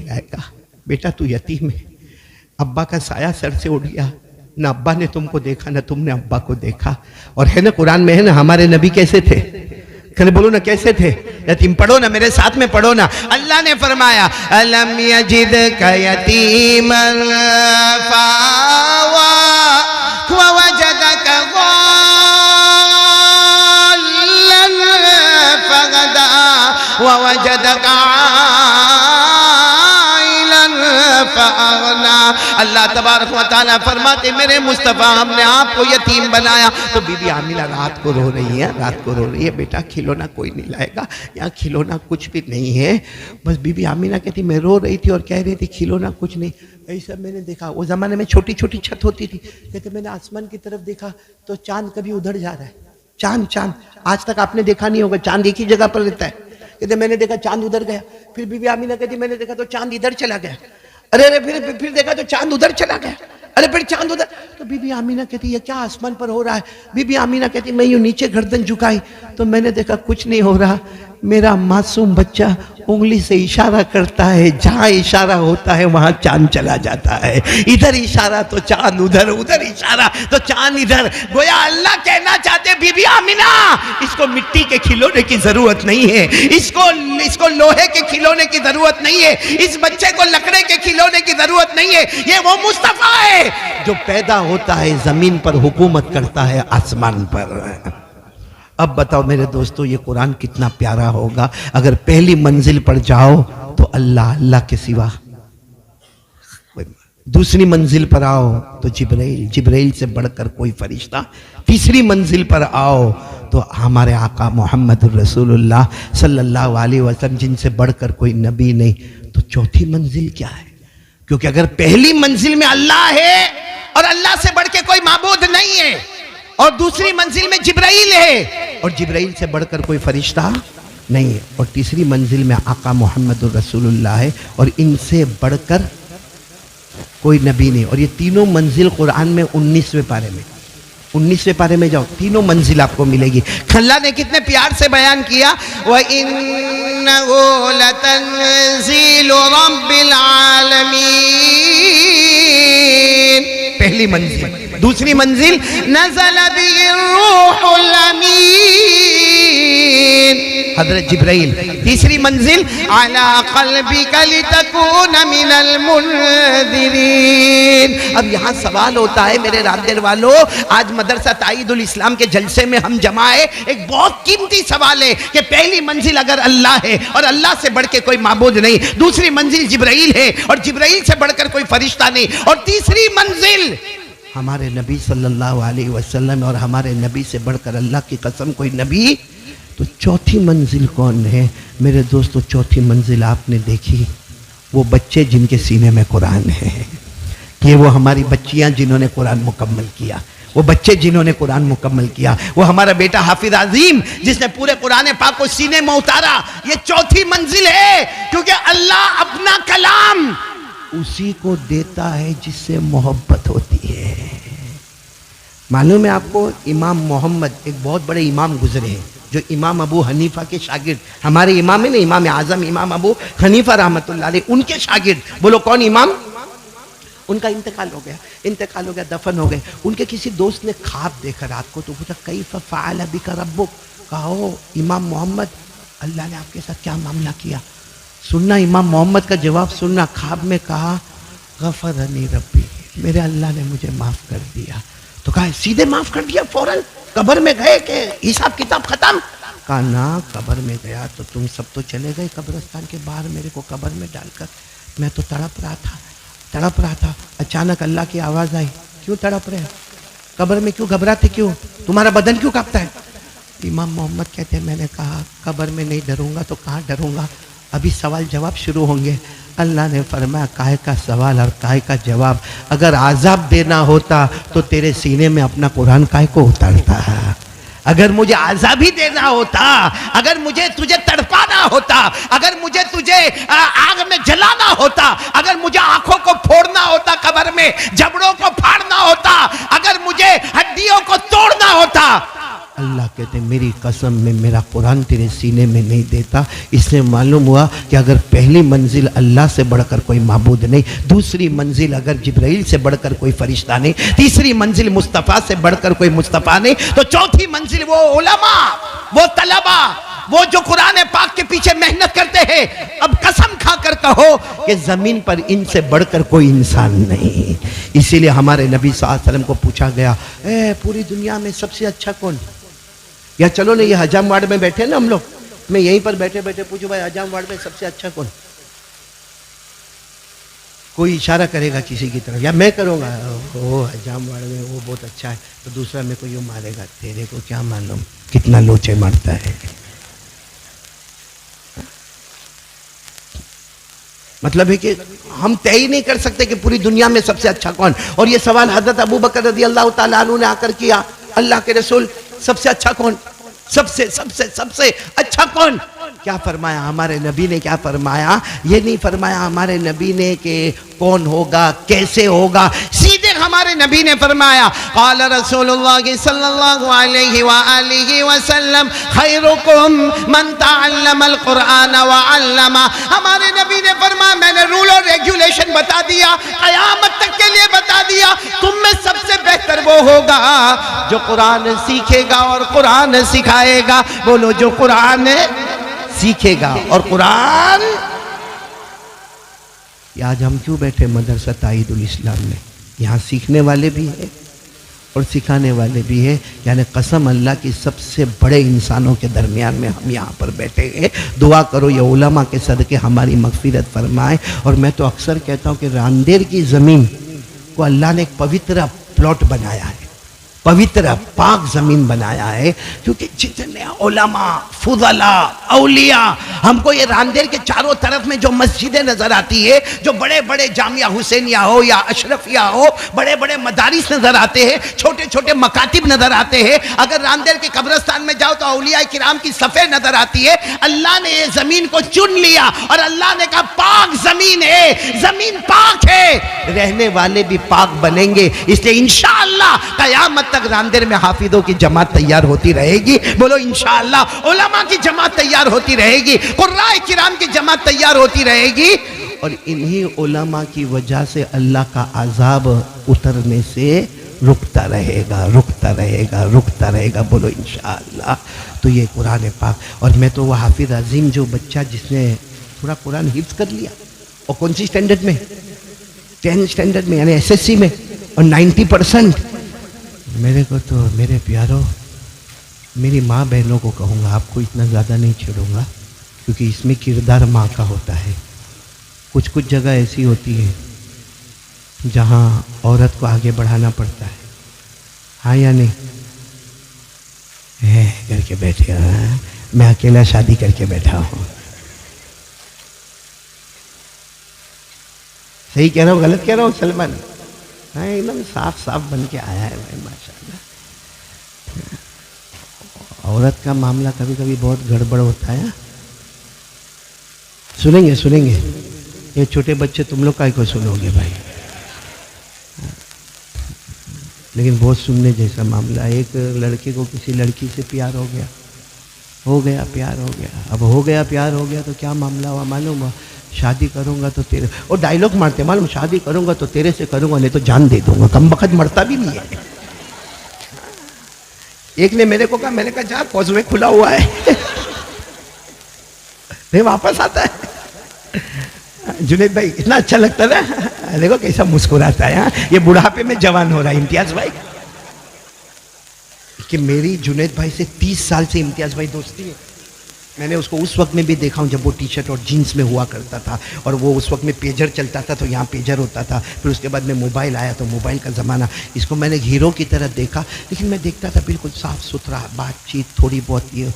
لائے گا، بیٹا تو یتیم ہے۔ ابا کا سایہ سر سے اڑ گیا، نہ ابا نے تم کو دیکھا نہ تم نے ابا کو دیکھا۔ اور ہے نا قرآن میں ہے نا ہمارے نبی کیسے تھے، کہنے بولو نا کیسے تھے؟ یتیم، پڑھو نا میرے ساتھ میں پڑھو نا۔ اللہ نے فرمایا الم یجدک یتیما فآویٰ ووجدک ضالا فہدیٰ ووجدک اللہ تبارک و تعالیٰ فرماتے میرے مصطفیٰ ہم نے آپ کو یتیم بنایا۔ تو بی بی آمینہ رات کو رو رہی ہے، بیٹا کھلونا کوئی نہیں لائے گا، یہاں کھلونا کچھ بھی نہیں ہے۔ بس بی بی آمینہ کہتی میں رو رہی تھی اور کہہ رہی تھی کھلونا کچھ نہیں۔ ایسا میں نے دیکھا، اس زمانے میں چھوٹی چھوٹی چھت ہوتی تھی، کہتے میں نے آسمان کی طرف دیکھا تو چاند کبھی ادھر جا رہا ہے، چاند آج تک آپ نے دیکھا نہیں ہوگا، چاند ایک ہی جگہ پر رہتا ہے، کہتے میں نے دیکھا چاند ادھر گیا. پھر بی بی آمینہ کہتی میں نے دیکھا تو چاند ادھر چلا گیا. ارے پھر دیکھا تو چاند ادھر چلا گیا. ارے پھر چاند ادھر. تو بی بی آمینہ کہتی یہ کیا آسمان پر ہو رہا ہے؟ بی بی آمینہ کہتی میں یوں نیچے گردن جھکائی تو میں نے دیکھا کچھ نہیں ہو رہا. میرا معصوم بچہ انگلی سے اشارہ کرتا ہے, جہاں اشارہ ہوتا ہے وہاں چاند چلا جاتا ہے. ادھر اشارہ تو چاند ادھر, ادھر اشارہ تو چاند ادھر. گویا اللہ کہنا چاہتے بی بی آمینہ اس کو مٹی کے کھلونے کی ضرورت نہیں ہے, اس کو لوہے کے کھلونے کی ضرورت نہیں ہے, اس بچے کو لکڑے کے کھلونے کی ضرورت نہیں ہے. یہ وہ مصطفیٰ ہے جو پیدا ہوتا ہے زمین پر, حکومت کرتا ہے آسمان پر. اب بتاؤ میرے دوستو یہ قرآن کتنا پیارا ہوگا. اگر پہلی منزل پر جاؤ تو اللہ کے سوا, دوسری منزل پر آؤ تو جبرائیل سے بڑھ کر کوئی فرشتہ, تیسری منزل پر آؤ تو ہمارے آقا محمد الرسول اللہ صلی اللہ علیہ وسلم جن سے بڑھ کر کوئی نبی نہیں. تو چوتھی منزل کیا ہے؟ کیونکہ اگر پہلی منزل میں اللہ ہے اور اللہ سے بڑھ کے کوئی معبود نہیں ہے, اور دوسری منزل میں جبرائیل ہے اور جبرائیل سے بڑھ کر کوئی فرشتہ نہیں ہے, اور تیسری منزل میں آقا محمد الرسول اللہ ہے اور ان سے بڑھ کر کوئی نبی نہیں. اور یہ تینوں منزل قرآن میں 19ویں پارے میں جاؤ, تینوں منزل آپ کو ملے گی. اللہ نے کتنے پیار سے بیان کیا, وَإِنَّهُ لَتَنزِيلُ رَبِّ الْعَالَمِينَ پہلی منزل. دوسری منزل نزل به الروح الامین حضرت جبرائیل. تیسری منزل علی قلبک لتکون من المنذرین. اب یہاں سوال ہوتا ہے میرے رادر والو, آج مدرسہ تائید الاسلام کے جلسے میں ہم جمع ہے, ایک بہت قیمتی سوال ہے کہ پہلی منزل اگر اللہ ہے اور اللہ سے بڑھ کے کوئی معبود نہیں, دوسری منزل جبرائیل ہے اور جبرائیل سے بڑھ کر کوئی فرشتہ نہیں, اور تیسری منزل ہمارے نبی صلی اللہ علیہ وسلم اور ہمارے نبی سے بڑھ کر اللہ کی قسم کوئی نبی. تو چوتھی منزل کون ہے میرے دوستو؟ چوتھی منزل آپ نے دیکھی, وہ بچے جن کے سینے میں قرآن ہے. یہ وہ ہماری بچیاں جنہوں نے قرآن مکمل کیا, وہ بچے جنہوں نے قرآن مکمل کیا, وہ ہمارا بیٹا حافظ عظیم جس نے پورے قرآن پاک کو سینے میں اتارا. یہ چوتھی منزل ہے, کیونکہ اللہ اپنا کلام اسی کو دیتا ہے جس سے محبت ہوتی ہے. معلوم ہے آپ کو, امام محمد ایک بہت بڑے امام گزرے ہیں جو امام ابو حنیفہ کے شاگرد, ہمارے امام ہیں نا, امام اعظم امام ابو حنیفہ رحمۃ اللہ علیہ, ان کے شاگرد. بولو کون امام؟ ان کا انتقال ہو گیا, دفن ہو گئے. ان کے کسی دوست نے خواب دیکھا رات کو, تو پوچھا کیف فعل بک ربک, کہو امام محمد اللہ نے آپ کے ساتھ کیا معاملہ کیا. سننا امام محمد کا جواب سننا. خواب میں کہا غفرنی ربی, میرے اللہ نے مجھے معاف کر دیا. تو کہا سیدھے معاف کر دیا فوراً؟ قبر میں گئے کہ حساب کتاب ختم؟ کہا نا, قبر میں گیا تو تم سب تو چلے گئے قبرستان کے باہر, میرے کو قبر میں ڈال کر میں تو تڑپ رہا تھا. اچانک اللہ کی آواز آئی, کیوں تڑپ رہے, قبر میں کیوں گھبراتے, کیوں تمہارا بدن کیوں کانپتا ہے؟ امام محمد کہتے ہیں میں نے کہا قبر میں نہیں ڈروں گا تو کہاں ڈروں گا, ابھی سوال جواب شروع ہوں گے. اللہ نے فرمایا کاہے کا سوال اور کاہے کا جواب, اگر عذاب دینا ہوتا تو تیرے سینے میں اپنا قرآن کاہے کو اتارتا. اگر مجھے عذاب ہی دینا ہوتا, اگر مجھے تجھے تڑپانا ہوتا, اگر مجھے تجھے آگ میں جلانا ہوتا, اگر مجھے آنکھوں کو پھوڑنا ہوتا, قبر میں جبڑوں کو پھاڑنا ہوتا, اگر مجھے ہڈیوں کو توڑنا ہوتا, اللہ کہتے ہیں میری قسم میں میرا قرآن تیرے سینے میں نہیں دیتا. اس سے معلوم ہوا کہ اگر پہلی منزل اللہ سے بڑھ کر کوئی معبود نہیں, دوسری منزل اگر جبرائیل سے بڑھ کر کوئی فرشتہ نہیں, تیسری منزل مصطفیٰ سے بڑھ کر کوئی مصطفیٰ نہیں, تو چوتھی منزل وہ علماء, وہ طلباء, وہ جو قرآن پاک کے پیچھے محنت کرتے ہیں. اب قسم کھا کر کہو کہ زمین پر ان سے بڑھ کر کوئی انسان نہیں. اسی لیے ہمارے نبی صلی اللہ علیہ وسلم کو پوچھا گیا پوری دنیا میں سب سے اچھا کون, یا چلو نا یہ حجام وارڈ میں بیٹھے نا ہم لوگ, میں یہیں پر بیٹھے پوچھو بھائی حجام وارڈ میں سب سے اچھا کون, کوئی اشارہ کرے گا کسی کی طرف, یا میں کروں گا وہ حجام وارڈ میں وہ بہت اچھا ہے, تو دوسرا میرے کو یوں مارے گا, تیرے کو کیا معلوم کتنا لوچے مارتا ہے. مطلب ہے کہ ہم طے ہی نہیں کر سکتے کہ پوری دنیا میں سب سے اچھا کون. اور یہ سوال حضرت ابو بکر رضی اللہ تعالیٰ عنہ نے آ کر کیا, اللہ کے رسول سب سے اچھا کون, سب سے اچھا کون. کیا فرمایا ہمارے نبی نے؟ کیا فرمایا؟ یہ نہیں فرمایا ہمارے نبی نے کہ کون ہوگا، کیسے ہوگا، سیدھے ہمارے نبی نے فرمایا قال رسول اللہ صلی اللہ علیہ وآلہ وسلم خیرکم من تعلم القرآن وعلمہ۔ ہمارے نبی نے فرمایا میں نے رول اور ریگولیشن بتا دیا، قیامت تک کے لیے بتا دیا، تم میں سب سے بہتر وہ ہوگا جو قرآن سیکھے گا اور قرآن سکھائے گا۔ بولو جو قرآن سیکھے گا اور قرآن۔ آج ہم کیوں بیٹھے مدرسہ تائید الاسلام میں؟ یہاں سیکھنے والے بھی ہیں اور سکھانے والے بھی ہیں، یعنی قسم اللہ کی سب سے بڑے انسانوں کے درمیان میں ہم یہاں پر بیٹھے ہیں۔ دعا کرو یہ علماء کے صدقے ہماری مغفرت فرمائے۔ اور میں تو اکثر کہتا ہوں کہ راندیر کی زمین کو اللہ نے ایک پوتر پلاٹ بنایا ہے، پوتر پاک زمین بنایا ہے، کیونکہ جتنے علماء، فضلاء، اولیاء، ہم کو یہ راندیر کے چاروں طرف میں جو مسجدیں نظر آتی ہے، جو بڑے بڑے جامعہ حسینیہ ہو یا اشرفیہ ہو، بڑے بڑے مدارس نظر آتے ہیں، چھوٹے چھوٹے مکاتب نظر آتے ہیں، اگر راندیر کے قبرستان میں جاؤ تو اولیاء کرام کی صفیں نظر آتی ہے۔ اللہ نے یہ زمین کو چن لیا اور اللہ نے کہا پاک زمین ہے، زمین پاک ہے، رہنے والے بھی پاک بنیں گے۔ اس لیے انشاءاللہ قیامت تک راندیر میں حافظوں کی جماعت تیار ہوتی رہے گی۔ بولو انشاءاللہ علماء کی جماعت تیار ہوتی رہے گی، قراء کرام کی جماعت تیار ہوتی رہے گی، اور انہی علماء کی وجہ سے اللہ کا عذاب اترنے سے رکتا رہے گا، رکتا رہے گا، رکتا رہے گا۔ بولو انشاءاللہ۔ تو یہ قرآن پاک، اور میں تو وہ حافظ عظیم جو بچہ جس نے تھوڑا قرآن حفظ کر لیا، اور کون سی سٹینڈرڈ میں؟ 10 سٹینڈرڈ میں، یعنی SSC میں، اور 90%۔ میرے کو تو میرے پیاروں، میری ماں بہنوں کو کہوں گا، آپ کو اتنا زیادہ نہیں چھیڑوں گا کیونکہ اس میں کردار ماں کا ہوتا ہے۔ کچھ جگہ ایسی ہوتی ہے جہاں عورت کو آگے بڑھانا پڑتا ہے، ہاں یا نہیں؟ کر کے بیٹھے ہاں، میں اکیلا شادی کر کے بیٹھا ہوں۔ صحیح کہہ رہا ہوں غلط کہہ رہا ہوں سلمان؟ ہاں ایک دم صاف صاف بن کے آیا ہے بھائی ماشاءاللہ۔ عورت کا معاملہ کبھی کبھی بہت گڑبڑ ہوتا ہے۔ سنیں گے یہ چھوٹے بچے تم لوگ کائیں کو سنو گے بھائی، لیکن بہت سننے جیسا معاملہ۔ ایک لڑکے کو کسی لڑکی سے پیار ہو گیا، پیار ہو گیا، اب ہو گیا پیار ہو گیا تو کیا معاملہ ہوا معلوم ہوا؟ شادی کروں گا تو تیرے، اور ڈائلوگ مارتے معلوم، شادی کروں گا تو تیرے سے کروں گا نہیں تو جان دے دوں گا۔ کم بخت مرتا بھی نہیں ہے۔ ایک نے میرے کو کہا، میں نے کہا جا کوزوے کھلا ہوا ہے، نہیں واپس آتا ہے۔ جنید بھائی اتنا اچھا لگتا ہے نا، دیکھو کیسا مسکراتا ہے، یہ بڑھاپے میں جوان ہو رہا ہے امتیاز بھائی۔ کہ میری جنید بھائی سے 30 سال سے امتیاز بھائی دوستی ہے۔ میں نے اس کو اس وقت میں بھی دیکھا ہوں جب وہ ٹی شرٹ اور جینس میں ہوا کرتا تھا، اور وہ اس وقت میں پیجر چلتا تھا تو یہاں پیجر ہوتا تھا، پھر اس کے بعد میں موبائل آیا تو موبائل کا زمانہ۔ اس کو میں نے ہیرو کی طرح دیکھا، لیکن میں دیکھتا تھا بالکل صاف ستھرا، بات چیت تھوڑی بہت یہ،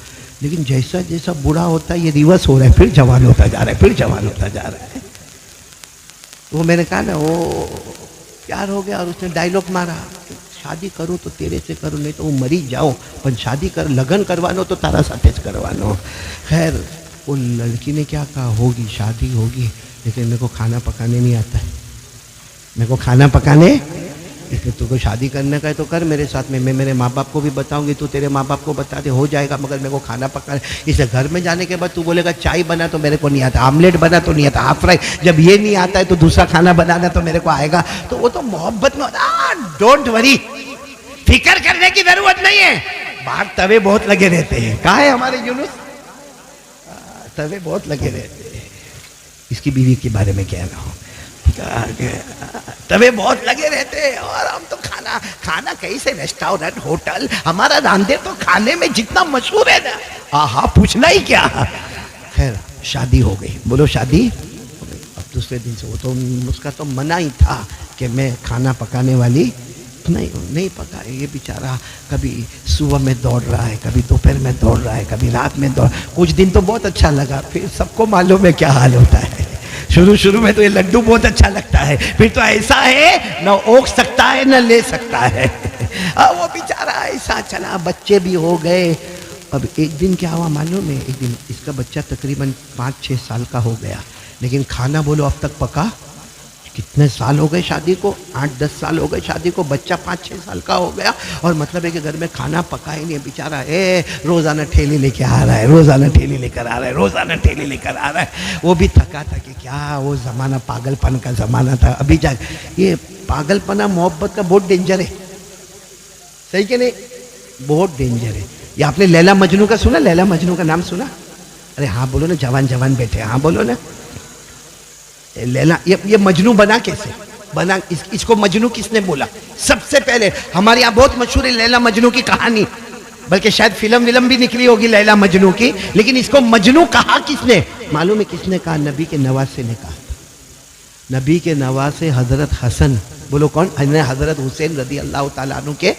لیکن جیسا جیسا بوڑھا ہوتا ہے یہ ریورس ہو رہا ہے، پھر جوان ہوتا جا رہا ہے، پھر جوان ہوتا جا رہا ہے۔ وہ میں نے کہا نا وہ پیار ہو گیا، اور اس نے ڈائلوگ مارا، شادی کرو تو تیرے سے کرو نہیں تو وہ مری جاؤ، پر شادی کر لگن کروانو تو تارا ساتھ کروانو۔ خیر وہ لڑکی نے کیا کہا، ہوگی شادی ہوگی، لیکن میرے کو کھانا پکانے نہیں آتا ہے، میرے کو کھانا پکانے، اس لیے تو کو شادی کرنے کا ہے تو کر میرے ساتھ میں میرے ماں باپ کو بھی بتاؤں گی، تو تیرے ماں باپ کو بتا دے، ہو جائے گا، مگر میرے کو کھانا پکانا۔ اسے گھر میں جانے کے بعد تو بولے گا چائے بنا تو میرے کو نہیں آتا، آملیٹ بنا تو نہیں آتا، ہاف فرائی، جب یہ نہیں آتا ہے تو دوسرا کھانا بنانا تو میرے کو آئے گا۔ تو وہ تو محبت میں ہوتا، ڈونٹ وری، فکر کرنے کی ضرورت نہیں ہے۔ باہر توے بہت لگے رہتے ہیں، کہاں ہے ہمارے یونس؟ توے بہت لگے رہتے ہیں۔ اس کی بیوی کے بارے میں کہہ رہا ہوں، توے بہت لگے رہتے ہیں، اور ہم تو کھانا کیسے ریسٹورنٹ ہوٹل، ہمارا راندیر تو کھانے میں جتنا مشہور ہے نا، آہا پوچھنا ہی کیا۔ خیر شادی ہو گئی، بولو شادی۔ اب دوسرے دن سے وہ تو اس کا تو منع ہی تھا کہ میں کھانا پکانے والی نہیں پکائے۔ یہ بیچارہ کبھی صبح میں دوڑ رہا ہے، کبھی دوپہر میں دوڑ رہا ہے، کبھی رات میں دوڑ، کچھ دن تو بہت اچھا لگا، پھر سب کو معلوم ہے کیا حال ہوتا ہے۔ شروع میں تو یہ لڈو بہت اچھا لگتا ہے، پھر تو ایسا ہے نہ اوکھ سکتا ہے نہ لے سکتا ہے۔ وہ بیچارہ ایسا چلا، بچے بھی ہو گئے، اب ایک دن کیا ہوا معلوم ہے؟ ایک دن اس کا بچہ تقریباً 5-6 سال کا ہو گیا، لیکن کھانا بولو اب تک پکا، کتنے سال ہو گئے شادی کو؟ 8-10 سال ہو گئے شادی کو، بچہ 5-6 سال کا ہو گیا، اور مطلب ہے کہ گھر میں کھانا پکا ہی نہیں ہے بیچارہ۔ روزانہ ٹھیلی لے کے آ رہا ہے، روزانہ ٹھیلی لے کر آ رہا ہے، روزانہ ٹھیلی لے کر آ رہا ہے۔ وہ بھی تھکا تھا کہ کیا وہ زمانہ پاگل پن کا زمانہ تھا۔ ابھی جا یہ پاگل پنا محبت کا بہت ڈینجر ہے، صحیح کہ نہیں؟ بہت ڈینجر ہے۔ یہ آپ نے لیلا مجنو کا سنا؟ لیلا مجنو کا نام سنا؟ ارے ہاں بولو نا، جوان جوان بیٹھے، ہاں بولو نا۔ لیلا یہ مجنو بنا کیسے بنا؟ اس کو مجنو کس نے بولا؟ سب سے پہلے ہمارے یہاں بہت مشہور ہے لیلا مجنو کی کہانی، بلکہ شاید فلم بھی نکلی ہوگی لیلا مجنو کی، لیکن اس کو مجنو کہا کس نے معلوم ہے؟ کس نے کہا؟ نبی کے نواسے نے کہا۔ نبی کے نواسے حضرت حسن، بولو کون؟ حضرت حسین رضی اللہ تعالیٰ عنہ کے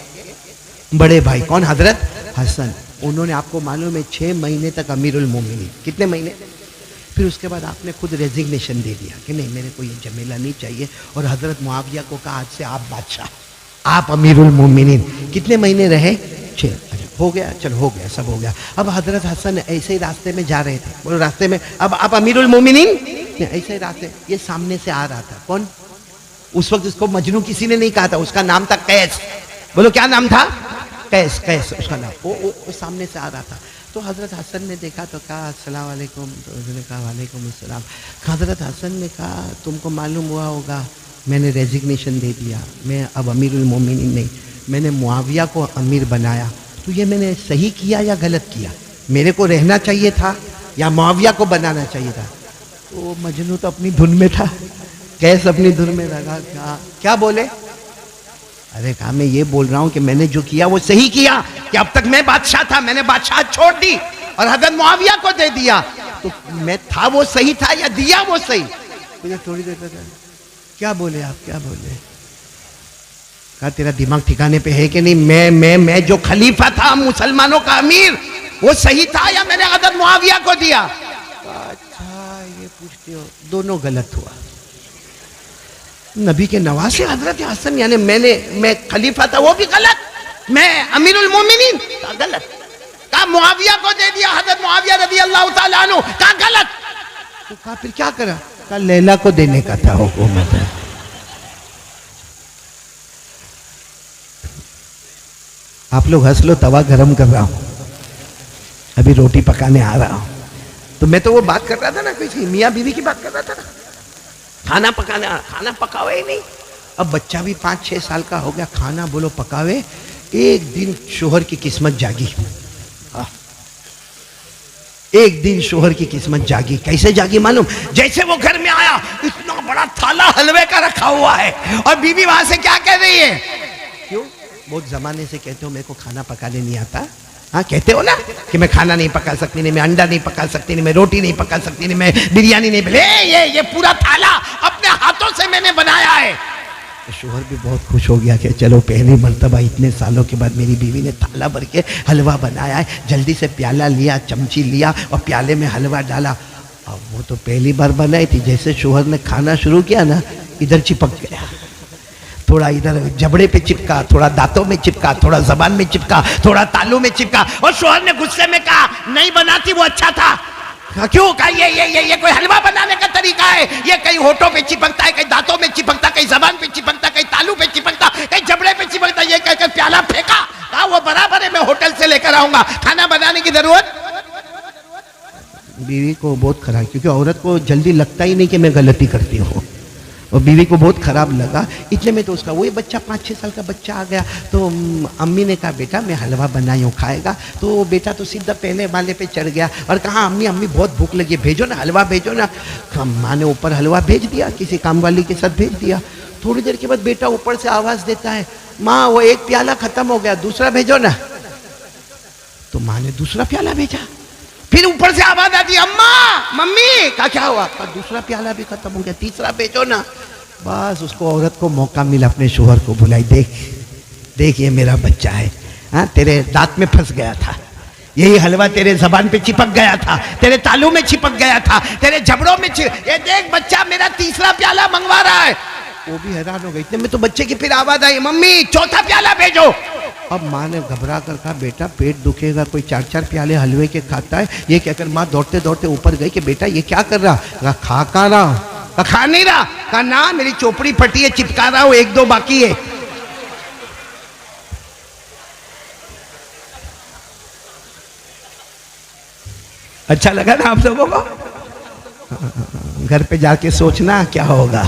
بڑے بھائی، کون؟ حضرت حسن۔ انہوں نے آپ کو معلوم ہے 6 مہینے تک امیر المومنین، کتنے مہینے؟ پھر اس کے بعد آپ نے خود ریزگنیشن دے دیا کہ نہیں میرے کو یہ جمیلہ نہیں چاہیے، اور حضرت معاویہ کو کہا آج سے آپ بادشاہ، آپ امیر المومنین۔ کتنے مہینے رہے؟ 6۔ ہو گیا، چل ہو گیا، سب ہو گیا۔ اب حضرت حسن ایسے ہی راستے میں جا رہے تھے، بولو راستے میں، اب آپ امیر المومنین، ایسے ہی راستے، یہ سامنے سے آ رہا تھا، کون؟ اس وقت اس کو مجنو کسی نے نہیں کہا تھا، اس کا نام تھا قیس، بولو کیا نام تھا؟ قیس، قیس اس کا نام۔ وہ سامنے سے آ رہا تھا، تو حضرت حسن نے دیکھا تو کہا السلام علیکم، تو انہوں نے کہا وعلیکم السلام۔ حضرت حسن نے کہا تم کو معلوم ہوا ہوگا میں نے ریزگنیشن دے دیا، میں اب امیر المومنین نہیں، میں نے معاویہ کو امیر بنایا، تو یہ میں نے صحیح کیا یا غلط کیا؟ میرے کو رہنا چاہیے تھا یا معاویہ کو بنانا چاہیے تھا؟ تو مجنو تو اپنی دھن میں تھا، قیس اپنی دھن میں لگا، کیا بولے؟ ارے کہا میں یہ بول رہا ہوں کہ میں نے جو کیا وہ صحیح کیا، کہ اب تک میں بادشاہ تھا، میں نے بادشاہ چھوڑ دی اور حضرت معاویہ کو دے دیا، تو میں تھا وہ صحیح تھا یا دیا وہ صحیح؟ مجھے تھوڑی دیر تک کیا بولے آپ، کیا بولے؟ کہا تیرا دماغ ٹھکانے پہ ہے کہ نہیں؟ میں جو خلیفہ تھا مسلمانوں کا امیر، وہ صحیح تھا یا میں نے حضرت معاویہ کو دیا؟ اچھا یہ پوچھتے ہو، دونوں غلط ہوا۔ نبی کے نواسے حضرت حسن، یعنی میں خلیفہ تھا وہ بھی غلط، میں امیر المومنین کہا غلط، کہا معاویہ کو دے دیا حضرت معاویہ رضی اللہ تعالیٰ عنہ، کہا غلط، تو کہا پھر کیا کرا؟ کہا لیلا کو دینے کا تھا حکومت۔ آپ لوگ ہنس لو، توا گرم کر رہا ہوں، ابھی روٹی پکانے آ رہا ہوں، تو میں تو وہ بات کر رہا تھا نا، کوئی میاں بیوی کی بات کر رہا تھا نا، کھانا پکانا، کھانا پکاوے ہی نہیں۔ اب بچہ بھی 5-6 سال کا ہو گیا، کھانا بولو پکاوے۔ ایک دن شوہر کی قسمت جاگی، ایک دن شوہر کی قسمت جاگی۔ کیسے جاگی معلوم؟ جیسے وہ گھر میں آیا، اتنا بڑا تھالا حلوے کا رکھا ہوا ہے، اور بیوی وہاں سے کیا کہہ رہی ہے؟ کیوں؟ بہت زمانے سے کہتے ہو میرے کو کھانا پکانے نہیں آتا، ہاں کہتے ہو نا کہ میں کھانا نہیں پکا سکتی، نہیں میں انڈا نہیں پکا سکتی، نہیں میں روٹی نہیں پکا سکتی، نہیں میں بریانی نہیں بلے، یہ پورا تھالا اپنے ہاتھوں سے میں نے بنایا ہے۔ شوہر بھی بہت خوش ہو گیا کہ چلو پہلی مرتبہ اتنے سالوں کے بعد میری بیوی نے تھالا بھر کے حلوہ بنایا ہے۔ جلدی سے پیالہ لیا، چمچی لیا اور پیالے میں حلوہ ڈالا۔ اب وہ تو پہلی بار بنائی تھی، جیسے شوہر نے کھانا شروع کیا نا، ادھر چپک گیا، تھوڑا ادھر جبڑے پہ چپکا، تھوڑا دانتوں میں چپکا، تھوڑا زبان میں چپکا، تھوڑا تالو میں چپکا، اور شوہر نے غصے میں کہا نہیں بناتی وہ اچھا تھا۔ کیوں؟ کہا یہ کوئی حلوہ بنانے کا طریقہ ہے؟ یہ کہیں ہونٹوں پہ چپکتا ہے، کہیں دانتوں میں چپکتا، کہیں زبان پہ چپکتا، کہیں تالو پہ چپکتا، کہیں جبڑے پہ چپکتا، یہ کہہ کر پیالہ پھینکا۔ کہا وہ برابر ہے، میں ہوٹل سے لے کر آؤں گا، کھانا بنانے کی ضرورت۔ بیوی کو بہت خراب، کیونکہ عورت کو جلدی لگتا ہی نہیں کہ میں غلطی کرتی ہوں، اور بیوی کو بہت خراب لگا۔ اتنے میں تو اس کا وہی بچہ 5-6 سال کا بچہ آ گیا، تو امی نے کہا بیٹا میں حلوہ بنائی ہوں کھائے گا؟ تو بیٹا تو سیدھا پہلے والے پہ چڑھ گیا اور کہا امی بہت بھوک لگی، بھیجو نا حلوہ بھیجو نا۔ ماں نے اوپر حلوہ بھیج دیا، کسی کام والی کے ساتھ بھیج دیا۔ تھوڑی دیر کے بعد بیٹا اوپر سے آواز دیتا ہے ماں وہ ایک پیالہ ختم ہو گیا، دوسرا بھیجو نا۔ تو ماں نے دوسرا پیالہ بھیجا، پھر اوپر سے آواز آتی اماں ممی، کہا کیا ہوا؟ کہا دوسرا پیالہ بھی ختم ہو گیا، تیسرا بھیجو نا۔ بس اس کو عورت کو موقع ملا، اپنے شوہر کو بلائی، دیکھ یہ میرا بچہ ہے، ہاں تیرے دانت میں پھنس گیا تھا، یہی حلوہ تیرے زبان پہ چپک گیا تھا، تیرے تالو میں چپک گیا تھا، تیرے جبڑوں میں یہ دیکھ بچہ میرا تیسرا پیالہ منگوا رہا ہے۔ وہ بھی حیران ہو گئی، اتنے میں تو بچے کی پھر آواز آئی ممی چوتھا پیالہ بھیجو۔ اب ماں نے گھبرا کر کہا بیٹا پیٹ دکھے گا، کوئی 4 پیالے حلوے کے کھاتا ہے؟ یہ کہہ کر ماں دوڑتے دوڑتے اوپر گئی کہ بیٹا یہ کیا کر رہا؟ کہا کھا کہاں رہا ہوں؟ کہا کھا نہیں رہا؟ کہا نا میری چوپڑی پھٹی ہے، چپکا رہا ہوں، 1-2 باقی ہے۔ اچھا لگا نا آپ لوگوں کو؟ گھر پہ جا کے سوچنا کیا ہوگا۔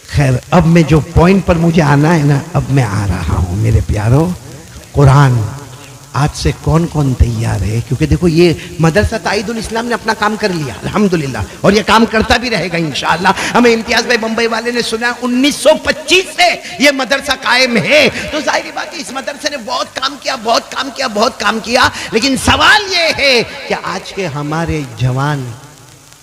خیر اب میں جو پوائنٹ پر مجھے آنا ہے نا، اب میں آ رہا ہوں میرے پیارو۔ قرآن آج سے کون کون تیار ہے؟ کیونکہ دیکھو یہ مدرسہ تائید الاسلام نے اپنا کام کر لیا الحمدللہ، اور یہ کام کرتا بھی رہے گا انشاءاللہ۔ ہمیں امتیاز بھائی بمبئی والے نے سنا 1925 سے یہ مدرسہ قائم ہے، تو ظاہری بات ہے اس مدرسے نے بہت کام کیا، لیکن سوال یہ ہے کہ آج کے ہمارے جوان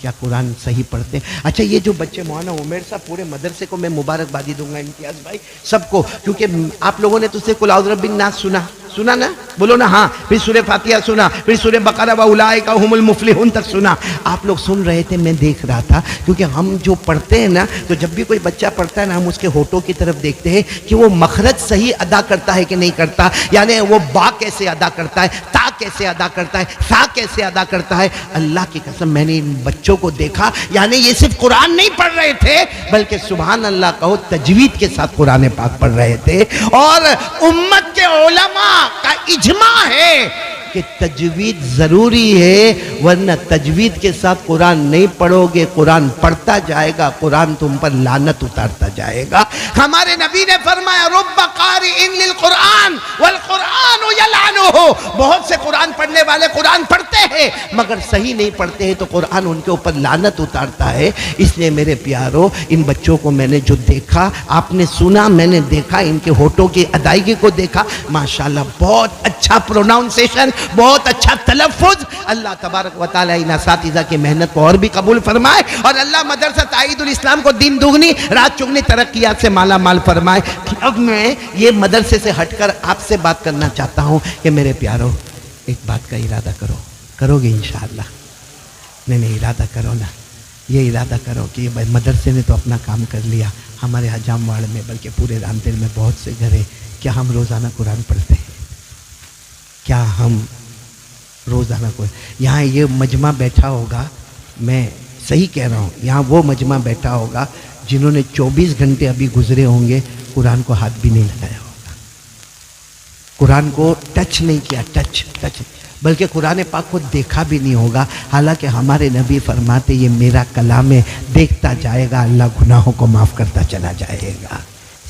کیا قرآن صحیح پڑھتے ہیں؟ اچھا یہ جو بچے مولانا عمیر صاحب، پورے مدرسے کو میں مبارکبادی دوں گا امتیاز بھائی سب کو، کیونکہ آپ لوگوں نے تو سے قل اعوذ برب الناس سنا نا؟ بولو نا ہاں، پھر سورہ فاتحہ سنا، پھر سورہ بقرہ وَأُولَٰئِکَ هُمُ الْمُفْلِحُونَ تک سنا۔ آپ لوگ سن رہے تھے، میں دیکھ رہا تھا، کیونکہ ہم جو پڑھتے ہیں نا، تو جب بھی کوئی بچہ پڑھتا ہے نا، ہم اس کے ہونٹوں کی طرف دیکھتے ہیں کہ وہ مخرج صحیح ادا کرتا ہے کہ نہیں کرتا، یعنی وہ با کیسے ادا کرتا ہے، تا کیسے ادا کرتا ہے، سا کیسے ادا کرتا ہے۔ اللہ کی قسم میں نے ان بچوں کو دیکھا، یعنی یہ صرف قرآن نہیں پڑھ رہے تھے بلکہ سبحان اللہ کہو تجوید کے ساتھ قرآن پاک پڑھ رہے تھے۔ اور امت کے علماء کا اجماع ہے کہ تجوید ضروری ہے، ورنہ تجوید کے ساتھ قرآن نہیں پڑھو گے، قرآن پڑھتا جائے گا، قرآن تم پر لعنت اتارتا جائے گا۔ ہمارے نبی نے فرمایا رب قارئ للقرآن والقرآن یلعنہ، بہت سے قرآن پڑھنے والے قرآن پڑھتے ہیں مگر صحیح نہیں پڑھتے ہیں تو قرآن ان کے اوپر لعنت اتارتا ہے۔ اس لیے میرے پیارو ان بچوں کو میں نے جو دیکھا، آپ نے سنا، میں نے دیکھا، ان کے ہونٹوں کی ادائیگی کو دیکھا، ماشاءاللہ بہت اچھا پروناؤنسیشن، بہت اچھا تلفظ۔ اللہ تبارک و تعالیٰ ان اساتذہ کی محنت کو اور بھی قبول فرمائے، اور اللہ مدرسہ تائید الاسلام کو دن دگنی رات چگنی ترقیات سے مالا مال فرمائے۔ اب میں یہ مدرسے سے ہٹ کر آپ سے بات کرنا چاہتا ہوں کہ میرے پیارو ایک بات کا ارادہ کرو گے انشاءاللہ؟ نہیں ارادہ کرو نا، یہ ارادہ کرو کہ یہ مدرسے نے تو اپنا کام کر لیا، ہمارے حجام واڑ میں بلکہ پورے رامدیر میں بہت سے گھر ہیں، کیا ہم روزانہ قرآن پڑھتے ہیں؟ کیا ہم روزانہ یہاں یہ مجمع بیٹھا ہوگا، میں صحیح کہہ رہا ہوں، یہاں وہ مجمع بیٹھا ہوگا جنہوں نے 24 گھنٹے ابھی گزرے ہوں گے قرآن کو ہاتھ بھی نہیں لگایا ہوگا، قرآن کو ٹچ نہیں کیا، ٹچ بلکہ قرآن پاک کو دیکھا بھی نہیں ہوگا، حالانکہ ہمارے نبی فرماتے یہ میرا کلام ہے، دیکھتا جائے گا اللہ گناہوں کو معاف کرتا چلا جائے گا۔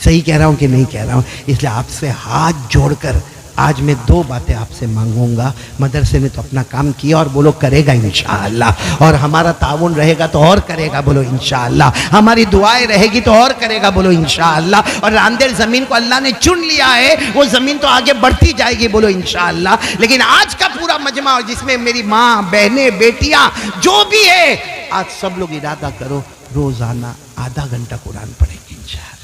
صحیح کہہ رہا ہوں کہ نہیں کہہ رہا ہوں؟ اس لیے آپ سے ہاتھ جوڑ کر آج میں 2 باتیں آپ سے مانگوں گا۔ مدرسے نے تو اپنا کام کیا، اور بولو کرے گا انشاءاللہ، اور ہمارا تعاون رہے گا تو اور کرے گا، بولو انشاءاللہ، ہماری دعائیں رہے گی تو اور کرے گا، بولو انشاءاللہ، اور رامدیر زمین کو اللہ نے چن لیا ہے، وہ زمین تو آگے بڑھتی جائے گی، بولو انشاءاللہ۔ لیکن آج کا پورا مجمع جس میں میری ماں، بہنیں، بیٹیاں جو بھی ہے، آج سب لوگ ارادہ کرو روزانہ آدھا گھنٹہ قرآن پڑھیں گے انشاءاللہ۔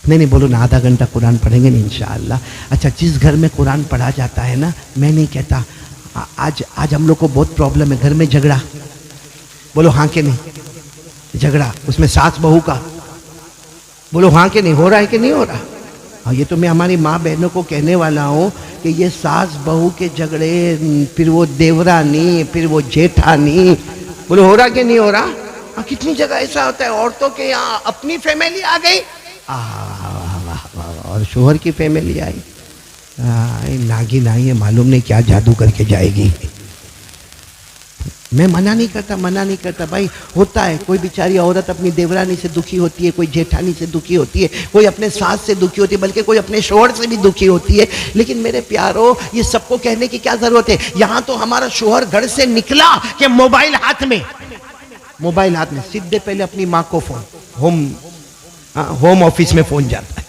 نہیں بولو نا، آدھا گھنٹہ قرآن پڑھیں گے نا انشاءاللہ۔ اچھا جس گھر میں قرآن پڑھا جاتا ہے نا، میں نہیں کہتا، آج ہم لوگ کو بہت پرابلم ہے، گھر میں جھگڑا، بولو ہاں کہ نہیں؟ جھگڑا اس میں ساس بہو کا، بولو ہاں کہ نہیں؟ ہو رہا ہے کہ نہیں ہو رہا؟ ہاں، یہ تو میں ہماری ماں بہنوں کو کہنے والا ہوں کہ یہ ساس بہو کے جھگڑے، پھر وہ دیورانی، پھر وہ جیٹھانی، بولو ہو رہا کہ نہیں ہو رہا؟ کتنی جگہ ایسا ہوتا ہے، عورتوں کے یہاں اپنی فیملی آ گئی اور شوہر کی فیملی آئی، ناگن آئی ہے، معلوم نہیں کیا جادو کر کے جائے گی۔ میں منع نہیں کرتا بھائی، ہوتا ہے، کوئی بیچاری عورت اپنی دیورانی سے دکھی ہوتی ہے، کوئی جیٹھانی سے دکھی ہوتی ہے، کوئی اپنے ساس سے دکھی ہوتی ہے، بلکہ کوئی اپنے شوہر سے بھی دکھی ہوتی ہے، لیکن میرے پیارو یہ سب کو کہنے کی کیا ضرورت ہے؟ یہاں تو ہمارا شوہر گھر سے نکلا کہ موبائل ہاتھ میں، سیدھے پہلے اپنی ماں کو فون، ہوم آفس میں فون جاتا ہے،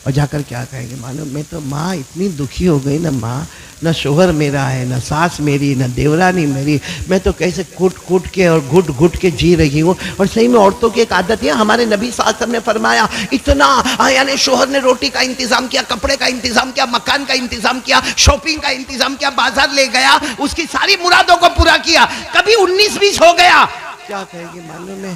اور جا کر کیا کہیں گے؟ معلوم میں تو ماں اتنی دکھی ہو گئی نا، ماں نہ شوہر میرا ہے، نہ ساس میری، نہ دیورانی میری، میں تو کیسے کٹ کے اور گھٹ کے جی رہی ہوں۔ اور صحیح میں عورتوں کی ایک عادت ہے، ہمارے نبی صلی اللہ علیہ وسلم نے فرمایا اتنا، یعنی شوہر نے روٹی کا انتظام کیا، کپڑے کا انتظام کیا، مکان کا انتظام کیا، شاپنگ کا انتظام کیا، بازار لے گیا، اس کی ساری مرادوں کو پورا کیا، کبھی 19-20 ہو گیا، کیا کہے گی معلوم ہے؟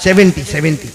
70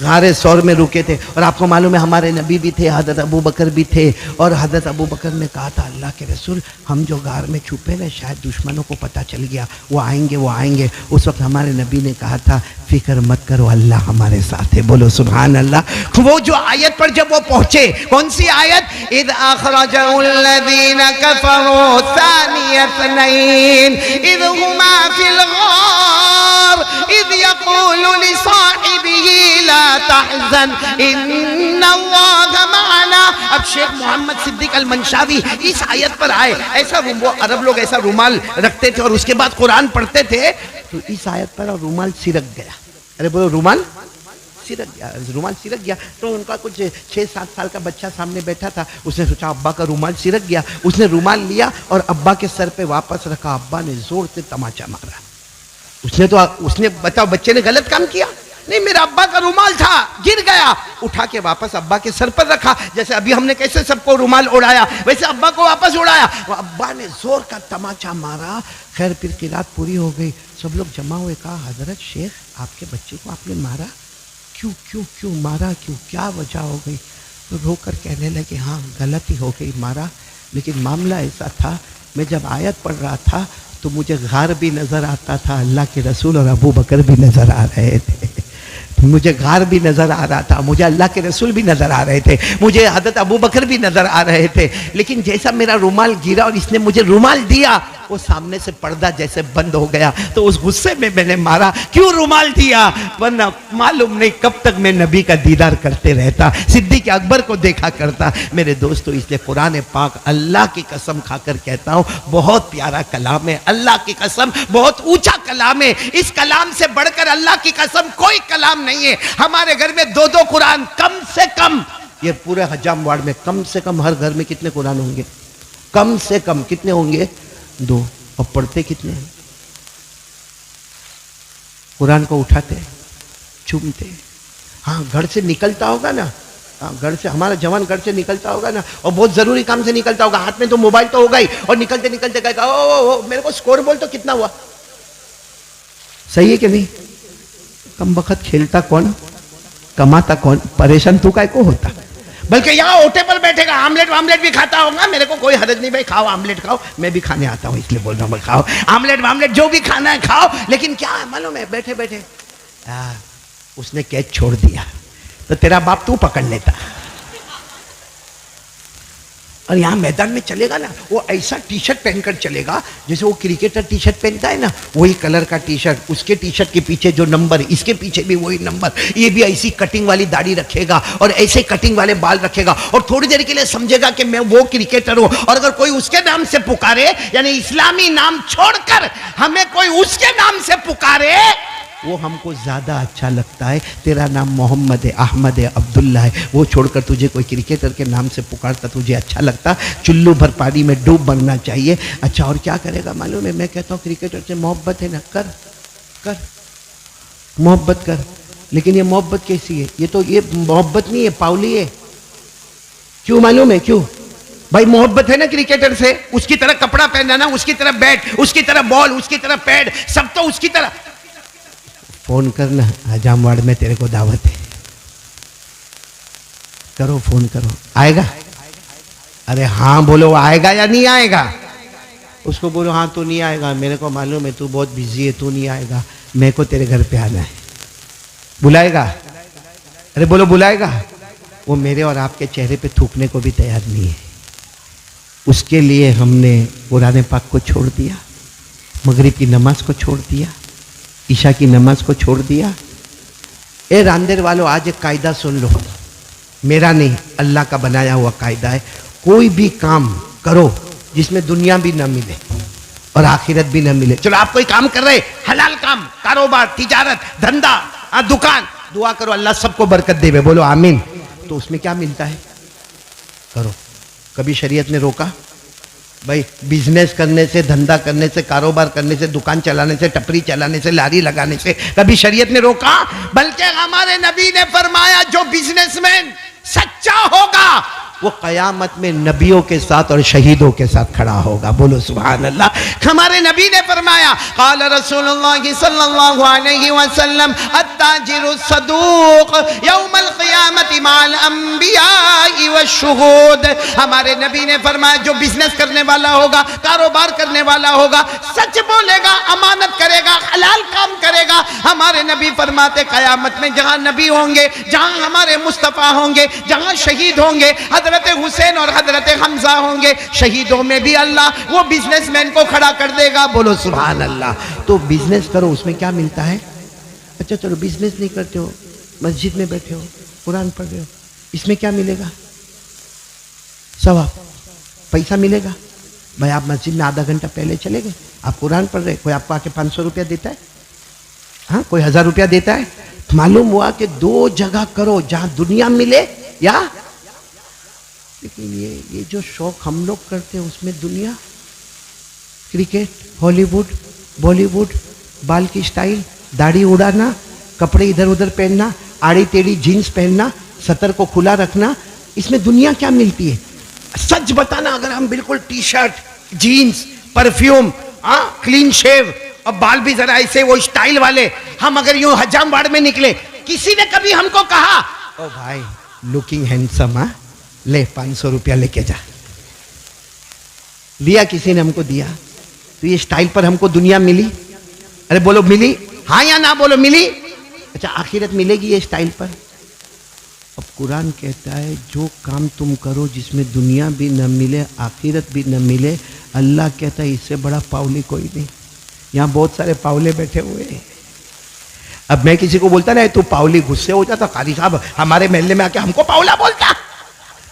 غار ثور میں رکے تھے، اور آپ کو معلوم ہے ہمارے نبی بھی تھے، حضرت ابو بکر بھی تھے، اور حضرت ابو بکر نے کہا تھا اللہ کے رسول ہم جو غار میں چھپے نا شاید دشمنوں کو پتہ چل گیا، وہ آئیں گے. اس وقت ہمارے نبی نے کہا تھا فکر مت کرو اللہ ہمارے ساتھ ہے. بولو سبحان اللہ. وہ جو آیت پر جب وہ پہنچے، کون سی آیت؟ اذ اخرجہ الذین کفروا ثانی اثنین اذ ہما فی الغار اذ یقول لصاحبہ لا تحزن ان اللہ معنا. اب شیخ محمد صدیق المنشاوی اس آیت پر آئے. ایسا وہ عرب لوگ ایسا رومال رکھتے تھے اور اس کے بعد قرآن پڑھتے تھے، تو اس آیت پر رومال سرک گیا. ارے بولو رومال سرک گیا. رومال سرک گیا تو ان کا کچھ 6-7 سال کا بچہ سامنے بیٹھا تھا. اس نے سوچا ابا کا رومال سرک گیا. اس نے رومال لیا اور ابا کے سر پہ واپس رکھا. ابا نے زور سے تماچا مارا. اس نے بتاؤ بچے نے غلط کام کیا؟ نہیں، میرا ابا کا رومال تھا گر گیا. اٹھا کے واپس ابا کے سر پر رکھا. جیسے ابھی ہم نے کیسے سب کو رومال اڑایا ویسے ابا کو واپس اڑایا. ابا نے زور کا تماچا مارا. خیر پھر قرات پوری ہو گئی. سب لوگ جمع ہوئے. کہا حضرت شیخ آپ کے بچے کو آپ نے مارا کیوں مارا کیا وجہ ہو گئی؟ تو رو کر کہنے لگے ہاں غلطی ہو گئی مارا، لیکن معاملہ ایسا تھا میں جب آیت پڑھ رہا تھا تو مجھے غار بھی نظر آتا تھا، اللہ کے رسول اور ابو بکر بھی نظر آ رہے تھے. مجھے غار بھی نظر آ رہا تھا، مجھے اللہ کے رسول بھی نظر آ رہے تھے، مجھے حضرت ابو بکر بھی نظر آ رہے تھے. لیکن جیسا میرا رومال گرا اور اس نے مجھے رومال دیا، وہ سامنے سے پردہ جیسے بند ہو گیا. تو اس غصے میں نے مارا. کیوں رومال دیا؟ ورنہ معلوم نہیں کب تک میں نبی کا دیدار کرتے رہتا، صدیق اکبر کو دیکھا کرتا. میرے دوستو اس لیے قرآن پاک اللہ کی قسم کھا کر کہتا ہوں بہت پیارا کلام ہے. اللہ کی قسم بہت اونچا کلام ہے. اس کلام سے بڑھ کر اللہ کی قسم کوئی کلام نہیں ہے. ہمارے گھر میں 2 قرآن کم سے کم، یہ پورے حجام واڑ میں کم سے کم ہر گھر میں کتنے قرآن ہوں گے؟ کم سے کم کتنے ہوں گے؟ 2. اور پڑھتے کتنے ہیں؟ قرآن کو اٹھاتے چومتے. ہاں گھر سے نکلتا ہوگا نا، گھر سے ہمارا جوان گھر سے نکلتا ہوگا نا اور بہت ضروری کام سے نکلتا ہوگا، ہاتھ میں تو موبائل تو ہوگا ہی، اور نکلتے کہے گا او میرے کو سکور بول تو کتنا ہوا. صحیح ہے کہ نہیں؟ کم وقت کھیلتا کون، کماتا کون، پریشان تو کائے کو ہوتا. بلکہ یہاں اوٹے پر بیٹھے گا آملیٹ بھی کھاتا ہوگا. میرے کو کوئی حرج نہیں بھائی، کھاؤ آملیٹ کھاؤ، میں بھی کھانے آتا ہوں اس لیے بول رہا ہوں میں کھاؤ آملیٹ جو بھی کھانا ہے کھاؤ. لیکن کیا ہے معلوم ہے بیٹھے اس نے کیچ چھوڑ دیا تو تیرا باپ تو پکڑ لیتا. اور یہاں میدان میں چلے گا نا وہ ایسا ٹی شرٹ پہن کر چلے گا جیسے وہ کرکٹر ٹی شرٹ پہنتا ہے نا، وہی کلر کا ٹی شرٹ، اس کے ٹی شرٹ کے پیچھے جو نمبر، اس کے پیچھے بھی وہی نمبر. یہ بھی ایسی کٹنگ والی داڑھی رکھے گا اور ایسے کٹنگ والے بال رکھے گا اور تھوڑی دیر کے لیے سمجھے گا کہ میں وہ کرکٹر ہوں. اور اگر کوئی اس کے نام سے پکارے، یعنی اسلامی نام چھوڑ کر ہمیں کوئی اس کے نام سے پکارے، وہ ہم کو زیادہ اچھا لگتا ہے. تیرا نام محمد ہے، احمد ہے، عبداللہ ہے، وہ چھوڑ کر تجھے کوئی کرکٹر کے نام سے پکارتا تجھے اچھا لگتا. چلو بھر پانی میں ڈوب مرنا چاہیے. اچھا اور کیا کرے گا معلوم ہے؟ میں کہتا ہوں کرکٹر سے محبت ہے نا، کر محبت کر. لیکن یہ محبت کیسی ہے؟ یہ محبت نہیں ہے، پاولی ہے. کیوں معلوم ہے کیوں؟ بھائی محبت ہے نا کرکٹر سے، اس کی طرح کپڑا پہننا، اس کی طرح بیٹ، اس کی طرح بال، اس کی طرح پیڈ، سب تو اس کی طرح. فون کرنا حجام واڑ میں تیرے کو دعوت ہے، کرو فون کرو. آئے گا؟ ارے ہاں بولو آئے گا یا نہیں آئے گا؟ اس کو بولو ہاں تو نہیں آئے گا، میرے کو معلوم ہے تو بہت بزی ہے، تو نہیں آئے گا، میرے کو تیرے گھر پہ آنا ہے. بلائے گا؟ ارے بولو بلائے گا؟ وہ میرے اور آپ کے چہرے پہ تھوکنے کو بھی تیار نہیں ہے. اس کے لیے ہم نے قرآن پاک کو چھوڑ دیا، مغرب کی نماز کو چھوڑ دیا، عشاء کی نماز کو چھوڑ دیا. اے راندر والو آج ایک قاعدہ سن لو، میرا نہیں اللہ کا بنایا ہوا قاعدہ ہے. کوئی بھی کام کرو جس میں دنیا بھی نہ ملے اور آخرت بھی نہ ملے. چلو آپ کوئی کام کر رہے، حلال کام، کاروبار، تجارت، دھندا، دکان، دعا کرو اللہ سب کو برکت دے، بولو آمین. تو اس میں کیا ملتا ہے؟ کرو. کبھی شریعت نے روکا؟ بھائی بزنس کرنے سے، دھندا کرنے سے، کاروبار کرنے سے، دکان چلانے سے، ٹپری چلانے سے، لاری لگانے سے کبھی شریعت نے روکا؟ بلکہ ہمارے نبی نے فرمایا جو بزنس مین سچا ہوگا وہ قیامت میں نبیوں کے ساتھ اور شہیدوں کے ساتھ کھڑا ہوگا. بولو سبحان اللہ. ہمارے نبی نے فرمایا قال رسول اللہ صلی اللہ علیہ وسلم التاجر الصدوق یوم القیامت مع الانبیاء والشہود. ہمارے نبی نے فرمایا جو بزنس کرنے والا ہوگا, کاروبار کرنے والا ہوگا, سچ بولے گا, امانت کرے گا, حلال کام کرے گا, ہمارے نبی فرماتے قیامت میں جہاں نبی ہوں گے, جہاں ہمارے مصطفیٰ ہوں گے, جہاں شہید ہوں گے, حضرت حسین اور حضرت حمزہ ہوں گے, شہیدوں میں بھی اللہ وہ بزنس مین کو کھڑا کر دے گا. بولو سبحان اللہ. تو بزنس کرو, اس میں کیا ملتا ہے؟ اچھا چلو بزنس نہیں کرتے ہو, مسجد میں بیٹھے ہو, قرآن پڑھ رہے ہو, اس میں کیا ملے گا؟ ثواب, پیسہ ملے گا. بھائی آپ مسجد میں آدھا گھنٹہ پہلے چلے گئے, آپ قرآن پڑھ رہے, کوئی آپ کو آ کے 500 روپیہ دیتا ہے؟ ہاں, کوئی 1000 روپیہ دیتا ہے؟ معلوم ہوا کہ دو جگہ کرو, جہاں دنیا ملے یا لیکن یہ جو شوق ہم لوگ کرتے ہیں اس میں دنیا, کرکٹ, ہالی ووڈ, بالی ووڈ, بال کی سٹائل, داڑھی اڑانا, کپڑے ادھر ادھر پہننا, آڑی ٹیڑھی جینس پہننا, سطر کو کھلا رکھنا, اس میں دنیا کیا ملتی ہے؟ سچ بتانا, اگر ہم بالکل T shirt, jeans, perfume, clean shave اور بال بھی ذرا ایسے وہ سٹائل والے, ہم اگر یوں حجام باڑ میں نکلے, کسی نے کبھی ہم کو کہا او بھائی لوکنگ ہینڈسم, لے 500 روپیہ لے کے جا, لیا کسی نے ہم کو دیا؟ تو یہ سٹائل پر ہم کو دنیا ملی؟ ارے بولو ملی, ہاں یا نہ بولو ملی. اچھا آخرت ملے گی یہ سٹائل پر؟ اب قرآن کہتا ہے جو کام تم کرو جس میں دنیا بھی نہ ملے آخرت بھی نہ ملے, اللہ کہتا ہے اس سے بڑا پاولی کوئی نہیں. یہاں بہت سارے پاولے بیٹھے ہوئے ہیں. اب میں کسی کو بولتا نا تو پاولی, غصے ہو جاتا, قاری صاحب ہمارے محلے میں آ کے ہم کو پاولا بولتا.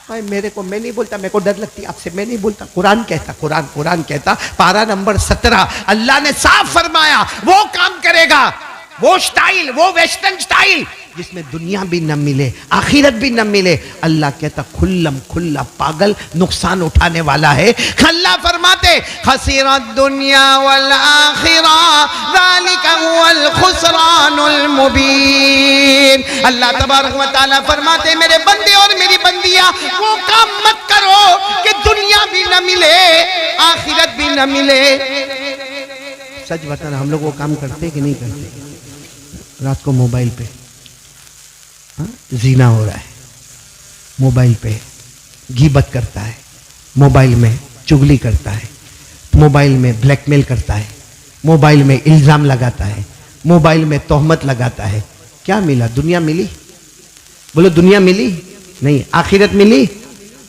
بھائی میرے کو, میں نہیں بولتا, میرے کو ڈر لگتی آپ سے, میں نہیں بولتا. قرآن کہتا, قرآن کہتا, پارہ نمبر 17, اللہ نے صاف فرمایا وہ کام کرے گا, وہ سٹائل, وہ ویسٹرن سٹائل جس میں دنیا بھی نہ ملے آخرت بھی نہ ملے, اللہ کہتا کھلم کھلا پاگل نقصان اٹھانے والا ہے. اللہ فرماتے خسر الدنیا والآخرہ ذالک هو الخسران المبین. اللہ تبارک و تعالیٰ فرماتے میرے بندے اور میری بندیاں وہ کام مت کرو کہ دنیا بھی نہ ملے آخرت بھی نہ ملے. سچ بتانا, ہم لوگ وہ کام کرتے کہ نہیں کرتے؟ رات کو موبائل پہ زنا ہو رہا ہے, موبائل پہ غیبت کرتا ہے, موبائل میں چغلی کرتا ہے, موبائل میں بلیک میل کرتا ہے, موبائل میں الزام لگاتا ہے, موبائل میں تہمت لگاتا ہے. کیا ملا؟ دنیا ملی؟ بولو دنیا ملی نہیں, آخرت ملی؟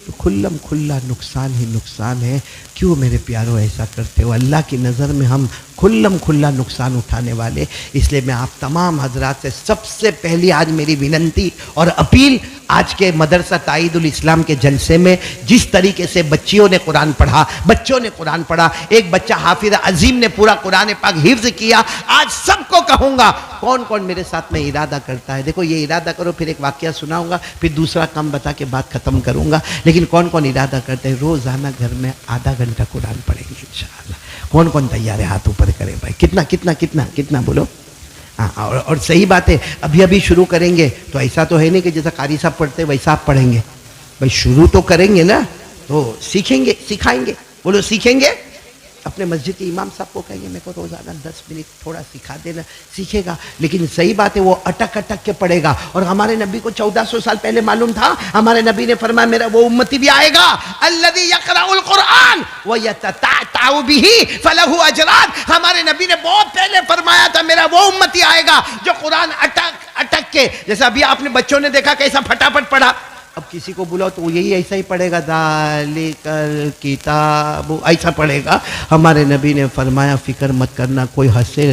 تو کھلم کھلا نقصان ہی نقصان ہے. کیوں میرے پیاروں ایسا کرتے ہو؟ اللہ کی نظر میں ہم کھلم کھلا نقصان اٹھانے والے. اس لیے میں آپ تمام حضرات سے سب سے پہلی آج میری وننتی اور اپیل, آج کے مدرسہ تائید الاسلام کے جلسے میں جس طریقے سے بچیوں نے قرآن پڑھا, بچوں نے قرآن پڑھا, ایک بچہ حافظ عظیم نے پورا قرآن پاک حفظ کیا, آج سب کو کہوں گا کون کون میرے ساتھ میں ارادہ کرتا ہے. دیکھو یہ ارادہ کرو, پھر ایک واقعہ سناؤں گا, پھر دوسرا کام بتا کے بات ختم کروں گا. لیکن کون کون ارادہ کرتے ہیں روزانہ گھر میں آدھا گھنٹہ قرآن پڑھیں گے انشاءاللہ؟ کون کون تیار ہے؟ ہاتھ اوپر کرے بھائی. کتنا کتنا کتنا کتنا بولو. ہاں, اور صحیح بات ہے, ابھی شروع کریں گے تو ایسا تو ہے نہیں کہ جیسا قاری صاحب پڑھتے ویسا آپ پڑھیں گے. بھائی شروع تو کریں گے نا, تو سیکھیں گے, سکھائیں گے. بولو سیکھیں گے. اپنے مسجد کے امام صاحب کو کہیں گے میرے کو روزانہ 10 منٹ تھوڑا سکھا دینا, سیکھے گا. لیکن صحیح بات ہے وہ اٹک اٹک کے پڑھے گا. اور ہمارے نبی کو 1400 سال پہلے معلوم تھا, ہمارے نبی نے فرمایا میرا وہ امتی بھی آئے گا الذی یقرأ القرآن ویتتعتع بہ فلہ اجران. ہمارے نبی نے بہت پہلے فرمایا تھا میرا وہ امتی آئے گا جو قرآن اٹک اٹک کے, جیسا ابھی آپ نے بچوں نے دیکھا کیسا پھٹافٹ پڑھا. اب کسی کو بلاؤ تو یہی ایسا ہی پڑھے گا, ذالک الکتاب ایسا پڑھے گا. ہمارے نبی نے فرمایا فکر مت کرنا, کوئی ہنسے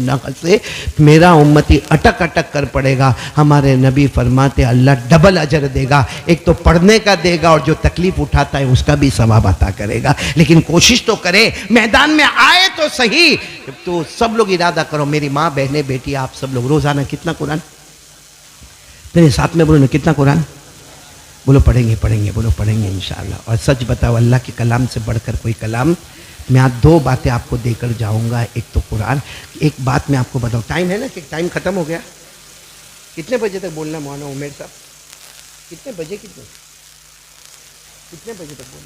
نہ ہنسے, میرا امتی اٹک اٹک کر پڑھے گا. ہمارے نبی فرماتے اللہ ڈبل اجر دے گا, ایک تو پڑھنے کا دے گا اور جو تکلیف اٹھاتا ہے اس کا بھی ثواب عطا کرے گا. لیکن کوشش تو کرے, میدان میں آئے تو صحیح. تو سب لوگ ارادہ کرو, میری ماں بہنیں بیٹی آپ سب لوگ روزانہ کتنا قرآن میرے ساتھ میں بولو نا, کتنا قرآن بولو پڑھیں گے, بولو پڑھیں گے انشاءاللہ. اور سچ بتاؤ اللہ کے کلام سے بڑھ کر کوئی کلام. میں آج 2 باتیں آپ کو دے کر جاؤں گا. ایک تو قرآن, ایک بات میں آپ کو بتاؤں. ٹائم ہے نا کہ ٹائم ختم ہو گیا؟ کتنے بجے تک بولنا مولانا عمیر صاحب؟ کتنے بجے کتنے بجے تک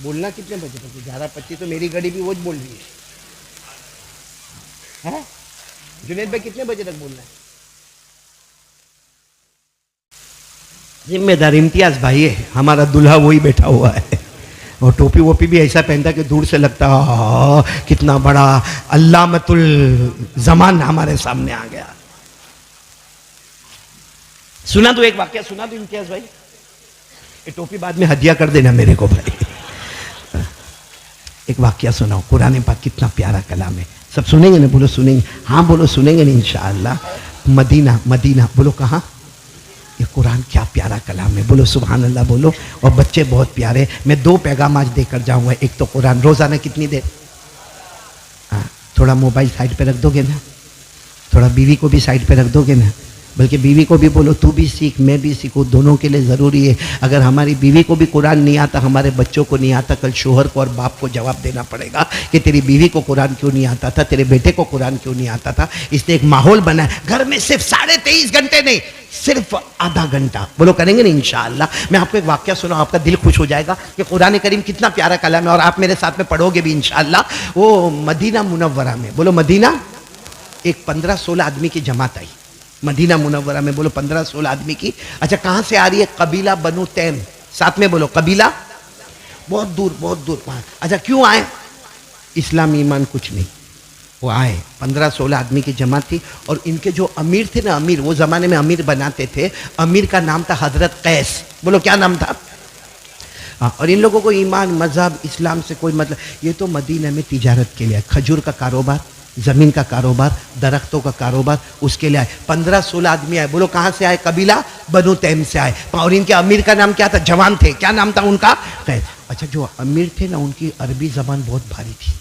بولنا کتنے بجے تک؟ 11:25 تو میری گھڑی بھی وہ بول رہی ہے. جنید بھائی کتنے بجے تک بولنا ہے؟ ذمہ دار امتیاز بھائی ہے ہمارا، دلہا وہی بیٹھا ہوا ہے اور ٹوپی ووپی بھی ایسا پہنتا کہ دور سے لگتا کتنا بڑا علامۃ الزمان ہمارے سامنے آ گیا. سنا تو ایک واقعہ سنا تو امتیاز بھائی، یہ ٹوپی بعد میں ہدیہ کر دینا میرے کو بھائی. ایک واقعہ سناؤ، قرآن پاک کتنا پیارا کلام ہے. سب سنیں گے نا؟ بولو سنیں گے. ہاں بولو سنیں گے نا انشاءاللہ. مدینہ بولو کہاں؟ یہ قرآن کیا پیارا کلام ہے، بولو سبحان اللہ بولو. اور بچے بہت پیارے. میں 2 پیغام آج دے کر جاؤں گا. ایک تو قرآن روزانہ کتنی دیر؟ تھوڑا موبائل سائڈ پہ رکھ دو گے نا؟ تھوڑا بیوی کو بھی سائڈ پہ رکھ دو گے نا؟ بلکہ بیوی کو بھی بولو تو بھی سیکھ میں بھی سیکھوں، دونوں کے لیے ضروری ہے. اگر ہماری بیوی کو بھی قرآن نہیں آتا، ہمارے بچوں کو نہیں آتا، کل شوہر کو اور باپ کو جواب دینا پڑے گا کہ تیری بیوی کو قرآن کیوں نہیں آتا تھا، تیرے بیٹے کو قرآن کیوں نہیں آتا تھا. اس نے ایک ماحول بنا ہے گھر میں، صرف 23.5 گھنٹے نہیں، صرف آدھا گھنٹہ بولو کریں گے نا انشاءاللہ. میں آپ کو ایک واقعہ سناؤں، آپ کا دل خوش ہو جائے گا کہ قرآن کریم کتنا پیارا کلام ہے، اور آپ میرے ساتھ میں پڑھو گے بھی انشاءاللہ. وہ مدینہ منورہ میں، بولو مدینہ، ایک 15-16 آدمی کی جماعت آئی مدینہ منورہ میں. بولو 15-16 آدمی کی. اچھا کہاں سے آ رہی ہے؟ قبیلہ بنو تیم. ساتھ میں بولو قبیلہ، بہت دور. اچھا کیوں آئے؟ اسلام ایمان کچھ نہیں، وہ آئے. 15-16 آدمی کی جماعت تھی. اور ان کے جو امیر تھے نا، امیر وہ زمانے میں امیر بناتے تھے، امیر کا نام تھا حضرت قیس. بولو کیا نام تھا؟ اور ان لوگوں کو ایمان مذہب اسلام سے کوئی مطلب. یہ تو مدینہ میں تجارت کے لیے، کھجور کا کاروبار، زمین کا کاروبار، درختوں کا کاروبار، اس کے لیے آئے. 15-16 آدمی آئے. بولو کہاں سے آئے؟ قبیلہ بنو تیم سے آئے. اور ان کے امیر کا نام کیا تھا؟ جوان تھے. کیا نام تھا ان کا؟ قیس. اچھا جو امیر تھے نا، ان کی عربی زبان بہت بھاری تھی.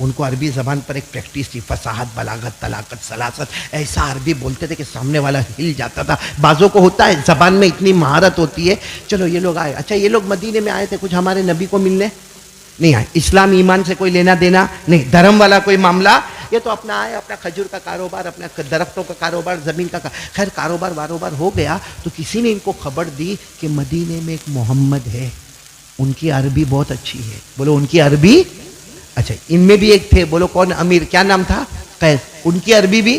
ان کو عربی زبان پر ایک پریکٹس تھی، فصاحت، بلاغت، طلاقت، سلاست. ایسا عربی بولتے تھے کہ سامنے والا ہل جاتا تھا. بعضوں کو ہوتا ہے زبان میں اتنی مہارت ہوتی ہے. چلو یہ لوگ آئے. اچھا یہ لوگ مدینے میں آئے تھے کچھ ہمارے نبی کو ملنے نہیں آئے. اسلام ایمان سے کوئی لینا دینا نہیں، دھرم والا کوئی معاملہ. یہ تو اپنا آئے، اپنا کھجور کا کاروبار، اپنا درختوں کا کاروبار، زمین کا خیر کاروبار ہو گیا. تو کسی نے ان کو خبر دی کہ مدینے میں ایک محمد ہے، ان کی عربی بہت اچھی ہے. بولو ان کی عربی. اچھا ان میں بھی ایک تھے، بولو کون؟ امیر. کیا نام تھا؟ قیس. ان کی عربی بھی.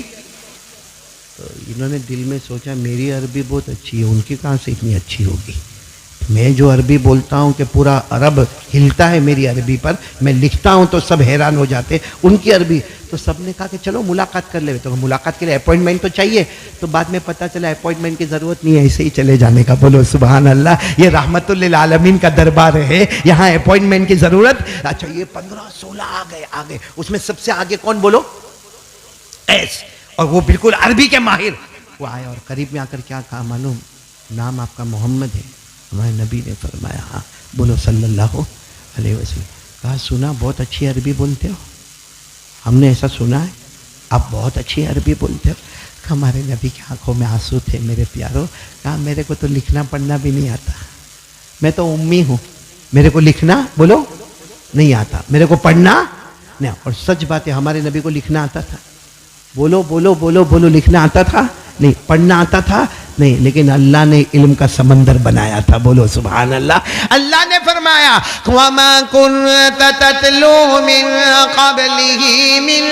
انہوں نے دل میں سوچا میری عربی بہت اچھی ہے، ان کی کہاں سے اتنی اچھی ہوگی؟ میں جو عربی بولتا ہوں کہ پورا عرب ہلتا ہے میری عربی پر، میں لکھتا ہوں تو سب حیران ہو جاتے، ان کی عربی. تو سب نے کہا کہ چلو ملاقات کر لے. تو ملاقات کے لیے اپوائنٹمنٹ تو چاہیے. تو بعد میں پتہ چلا اپوائنٹمنٹ کی ضرورت نہیں ہے، ایسے ہی چلے جانے کا. بولو سبحان اللہ. یہ رحمت للعالمین کا دربار ہے، یہاں اپوائنٹمنٹ کی ضرورت. اچھا یہ 15-16 آ گئے. اس میں سب سے آگے کون؟ بولو قیس. اور وہ بالکل عربی کے ماہر. وہ آئے اور قریب میں آ کر کیا کہا معلوم؟ نام آپ کا محمد ہے. ہمارے نبی نے فرمایا ہاں. بولو صلی اللہ علیہ وسلم. کہا سنا بہت اچھی عربی بولتے ہو، ہم نے ایسا سنا ہے آپ بہت اچھی عربی بولتے ہو. ہمارے نبی کی آنکھوں میں آنسو تھے میرے پیاروں. کہا میرے کو تو لکھنا پڑھنا بھی نہیں آتا، میں تو امی ہوں، میرے کو لکھنا بولو نہیں آتا، میرے کو پڑھنا نہیں. اور سچ بات ہے ہمارے نبی کو لکھنا آتا تھا. بولو بولو بولو بولو. لکھنا آتا تھا نہیں، پڑھنا آتا تھا نہیں، لیکن اللہ نے علم کا سمندر بنایا تھا. بولو سبحان اللہ. اللہ نے فرمایا وَمَا كُنْتَ تَتْلُو مِنْ قَبْلِهِ مِنْ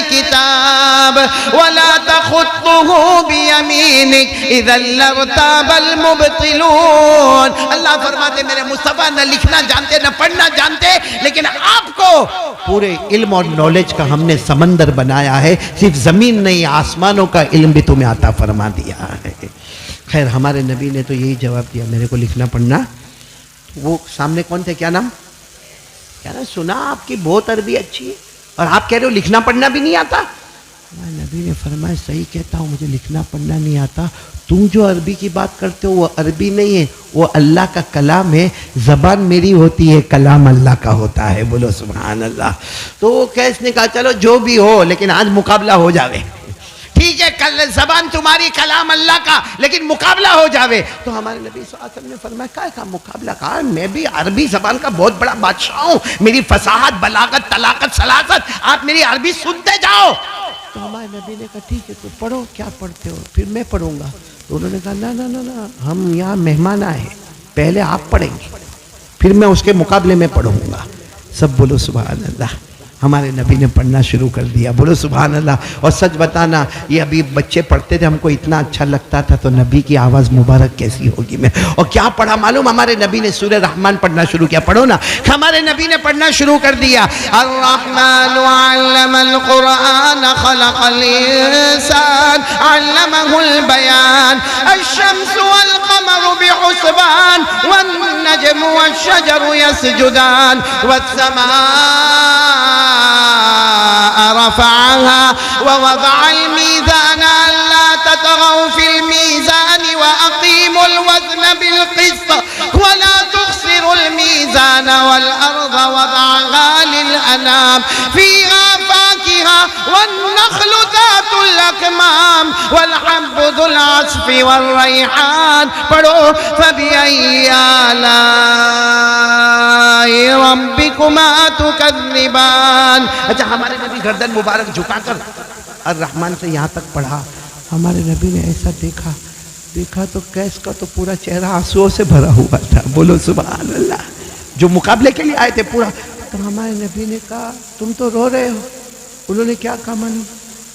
كِتَابٍ وَلَا تَخُطُّهُ بِيَمِينِكَ إِذًا لَارْتَابَ الْمُبْطِلُونَ. اللہ فرماتے میرے مصطفیٰ نہ لکھنا جانتے نہ پڑھنا جانتے، لیکن آپ کو پورے علم اور نالج کا ہم نے سمندر بنایا ہے. صرف زمین نہیں، آسمانوں کا علم بھی تمہیں عطا فرما دیا ہے. خیر ہمارے نبی نے تو یہی جواب دیا میرے کو لکھنا پڑھنا. وہ سامنے کون تھے؟ کیا نام؟ کیا نا سنا آپ کی بہت عربی اچھی ہے اور آپ کہہ رہے ہو لکھنا پڑھنا بھی نہیں آتا. ہمارے نبی نے فرمایا صحیح کہتا ہوں، مجھے لکھنا پڑھنا نہیں آتا. تم جو عربی کی بات کرتے ہو وہ عربی نہیں ہے، وہ اللہ کا کلام ہے. زبان میری ہوتی ہے، کلام اللہ کا ہوتا ہے. بولو سبحان اللہ. تو وہ قیس نے کہا چلو جو بھی ہو لیکن آج مقابلہ ہو جاوے. ٹھیک ہے کل زبان تمہاری کلام اللہ کا، لیکن مقابلہ ہو جاوے. تو ہمارے نبی صلی اللہ علیہ وسلم نے فرمایا کہا مقابلہ. کہا میں بھی عربی زبان کا بہت بڑا بادشاہ ہوں، میری فصاحت، بلاغت، طلاقت، سلاست، آپ میری عربی سنتے جاؤ. تو ہمارے نبی نے کہا ٹھیک ہے تو پڑھو. کیا پڑھتے ہو؟ پھر میں پڑھوں گا. تو انہوں نے کہا نہ ہم یہاں مہمان آئے ہیں، پہلے آپ پڑھیں گے پھر میں اس کے مقابلے میں پڑھوں گا. سب بولو سبحان اللہ. ہمارے نبی نے پڑھنا شروع کر دیا. بولو سبحان اللہ. اور سچ بتانا یہ ابھی بچے پڑھتے تھے ہم کو اتنا اچھا لگتا تھا تو نبی کی آواز مبارک کیسی ہوگی میں. اور کیا پڑھا معلوم؟ ہمارے نبی نے سورہ رحمان پڑھنا شروع کیا. پڑھو نا. ہمارے نبی نے پڑھنا شروع کر دیا الرحمن علم القرآن خلق الانسان علمه البیان الشمس والقمر بحسبان والنجم والشجر يسجدان والسماء رفعها ووضع الميزان ألا تطغوا في الميزان وأقيموا الوزن بالقسط ولا تخسروا الميزان والأرض وضعها للأنام فيها فاكهة والنخل ذات الأكمام والحب ذو العصف والريحان پڑھو فبأي آلاء ربكما تكذبان. اچھا ہمارے نبی گردن مبارک جھکا کر الرحمن سے یہاں تک پڑھا. ہمارے نبی نے ایسا دیکھا تو کیس کا تو پورا چہرہ آنسوؤں سے بھرا ہوا تھا. بولو سبحان اللہ. جو مقابلے کے لیے آئے تھے پورا. تو ہمارے نبی نے کہا تم تو رو رہے ہو. انہوں نے کیا کہا معلوم؟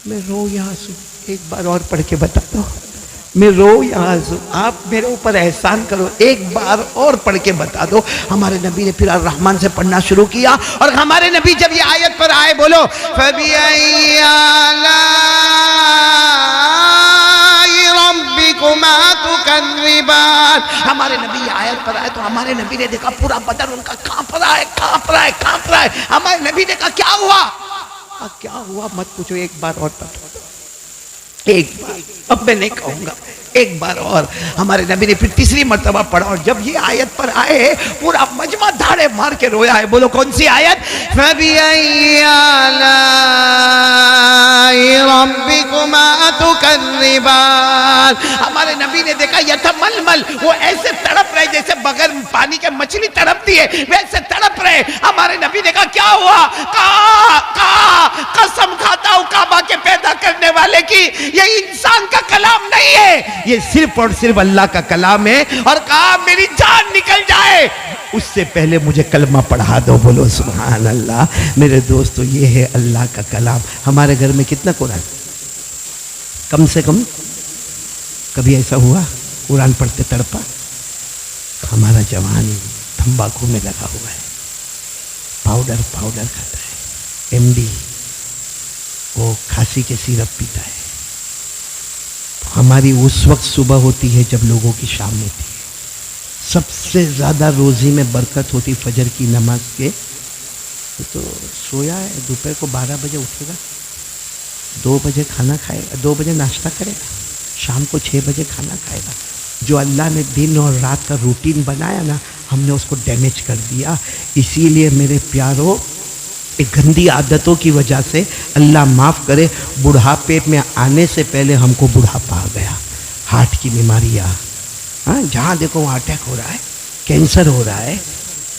میں رو یہاں سے ایک بار اور پڑھ کے بتا دو. میں رو یہاں سے آپ میرے اوپر احسان کرو ایک بار اور پڑھ کے بتا دو. ہمارے نبی نے پھر الرحمن سے پڑھنا شروع کیا. اور ہمارے نبی جب یہ آیت پر آئے بولو فَبِأَيِّ آلَاءِ رَبِّكُمَا تُكَذِّبَانِ. ہمارے نبی یہ آیت پر آئے تو ہمارے نبی نے دیکھا پورا بدن ان کا کانپ رہا ہے. ہمارے نبی نے کہا کیا ہوا؟ کیا ہوا مت پوچھو ایک بار اور بتا دو. ایک بار اب میں نہیں کہوں گا ایک بار اور. ہمارے نبی نے پھر تیسری مرتبہ پڑھا اور جب یہ آیت پر آئے پورا مجمع دھاڑے مار کے رویا ہے. بولو کون سی آیت؟ فَبِأَيِّ آلَاءِ رَبِّكُمَا تُكَذِّبَانِ. ہمارے نبی نے دیکھا یتململ وہ ایسے تڑپ رہے جیسے بغیر پانی کے مچھلی تڑپتی ہے ویسے تڑپ رہے. ہمارے نبی نے کہا کیا ہوا؟ قسم کھاتا ہوں کعبہ کے پیدا کرنے والے کی یہ انسان کا کلام نہیں ہے یہ صرف اور صرف اللہ کا کلام ہے. اور کہا میری جان نکل جائے اس سے پہلے مجھے کلمہ پڑھا دو. بولو سبحان اللہ. میرے دوستو یہ ہے اللہ کا کلام. ہمارے گھر میں کتنا قرآن؟ کم سے کم کبھی ایسا ہوا قرآن پڑھتے تڑپا؟ ہمارا جوان تمباکو میں لگا ہوا ہے پاؤڈر کھاتا ہے MD وہ کھانسی کے سیرپ پیتا ہے. ہماری اس وقت صبح ہوتی ہے جب لوگوں کی شام ہوتی ہے. سب سے زیادہ روزی میں برکت ہوتی فجر کی نماز کے. تو سویا ہے دوپہر کو 12 بجے اٹھے گا 2 بجے کھانا کھائے گا 2 بجے ناشتہ کرے گا شام کو 6 بجے کھانا کھائے گا. جو اللہ نے دن اور رات کا روٹین بنایا نا ہم نے اس کو ڈیمیج کر دیا. اسی لیے میرے پیاروں ایک گندی عادتوں کی وجہ سے اللہ معاف کرے بڑھاپے میں آنے سے پہلے ہم کو بڑھاپا آ گیا. ہارٹ کی بیماریاں جہاں دیکھو وہاں اٹیک ہو رہا ہے کینسر ہو رہا ہے.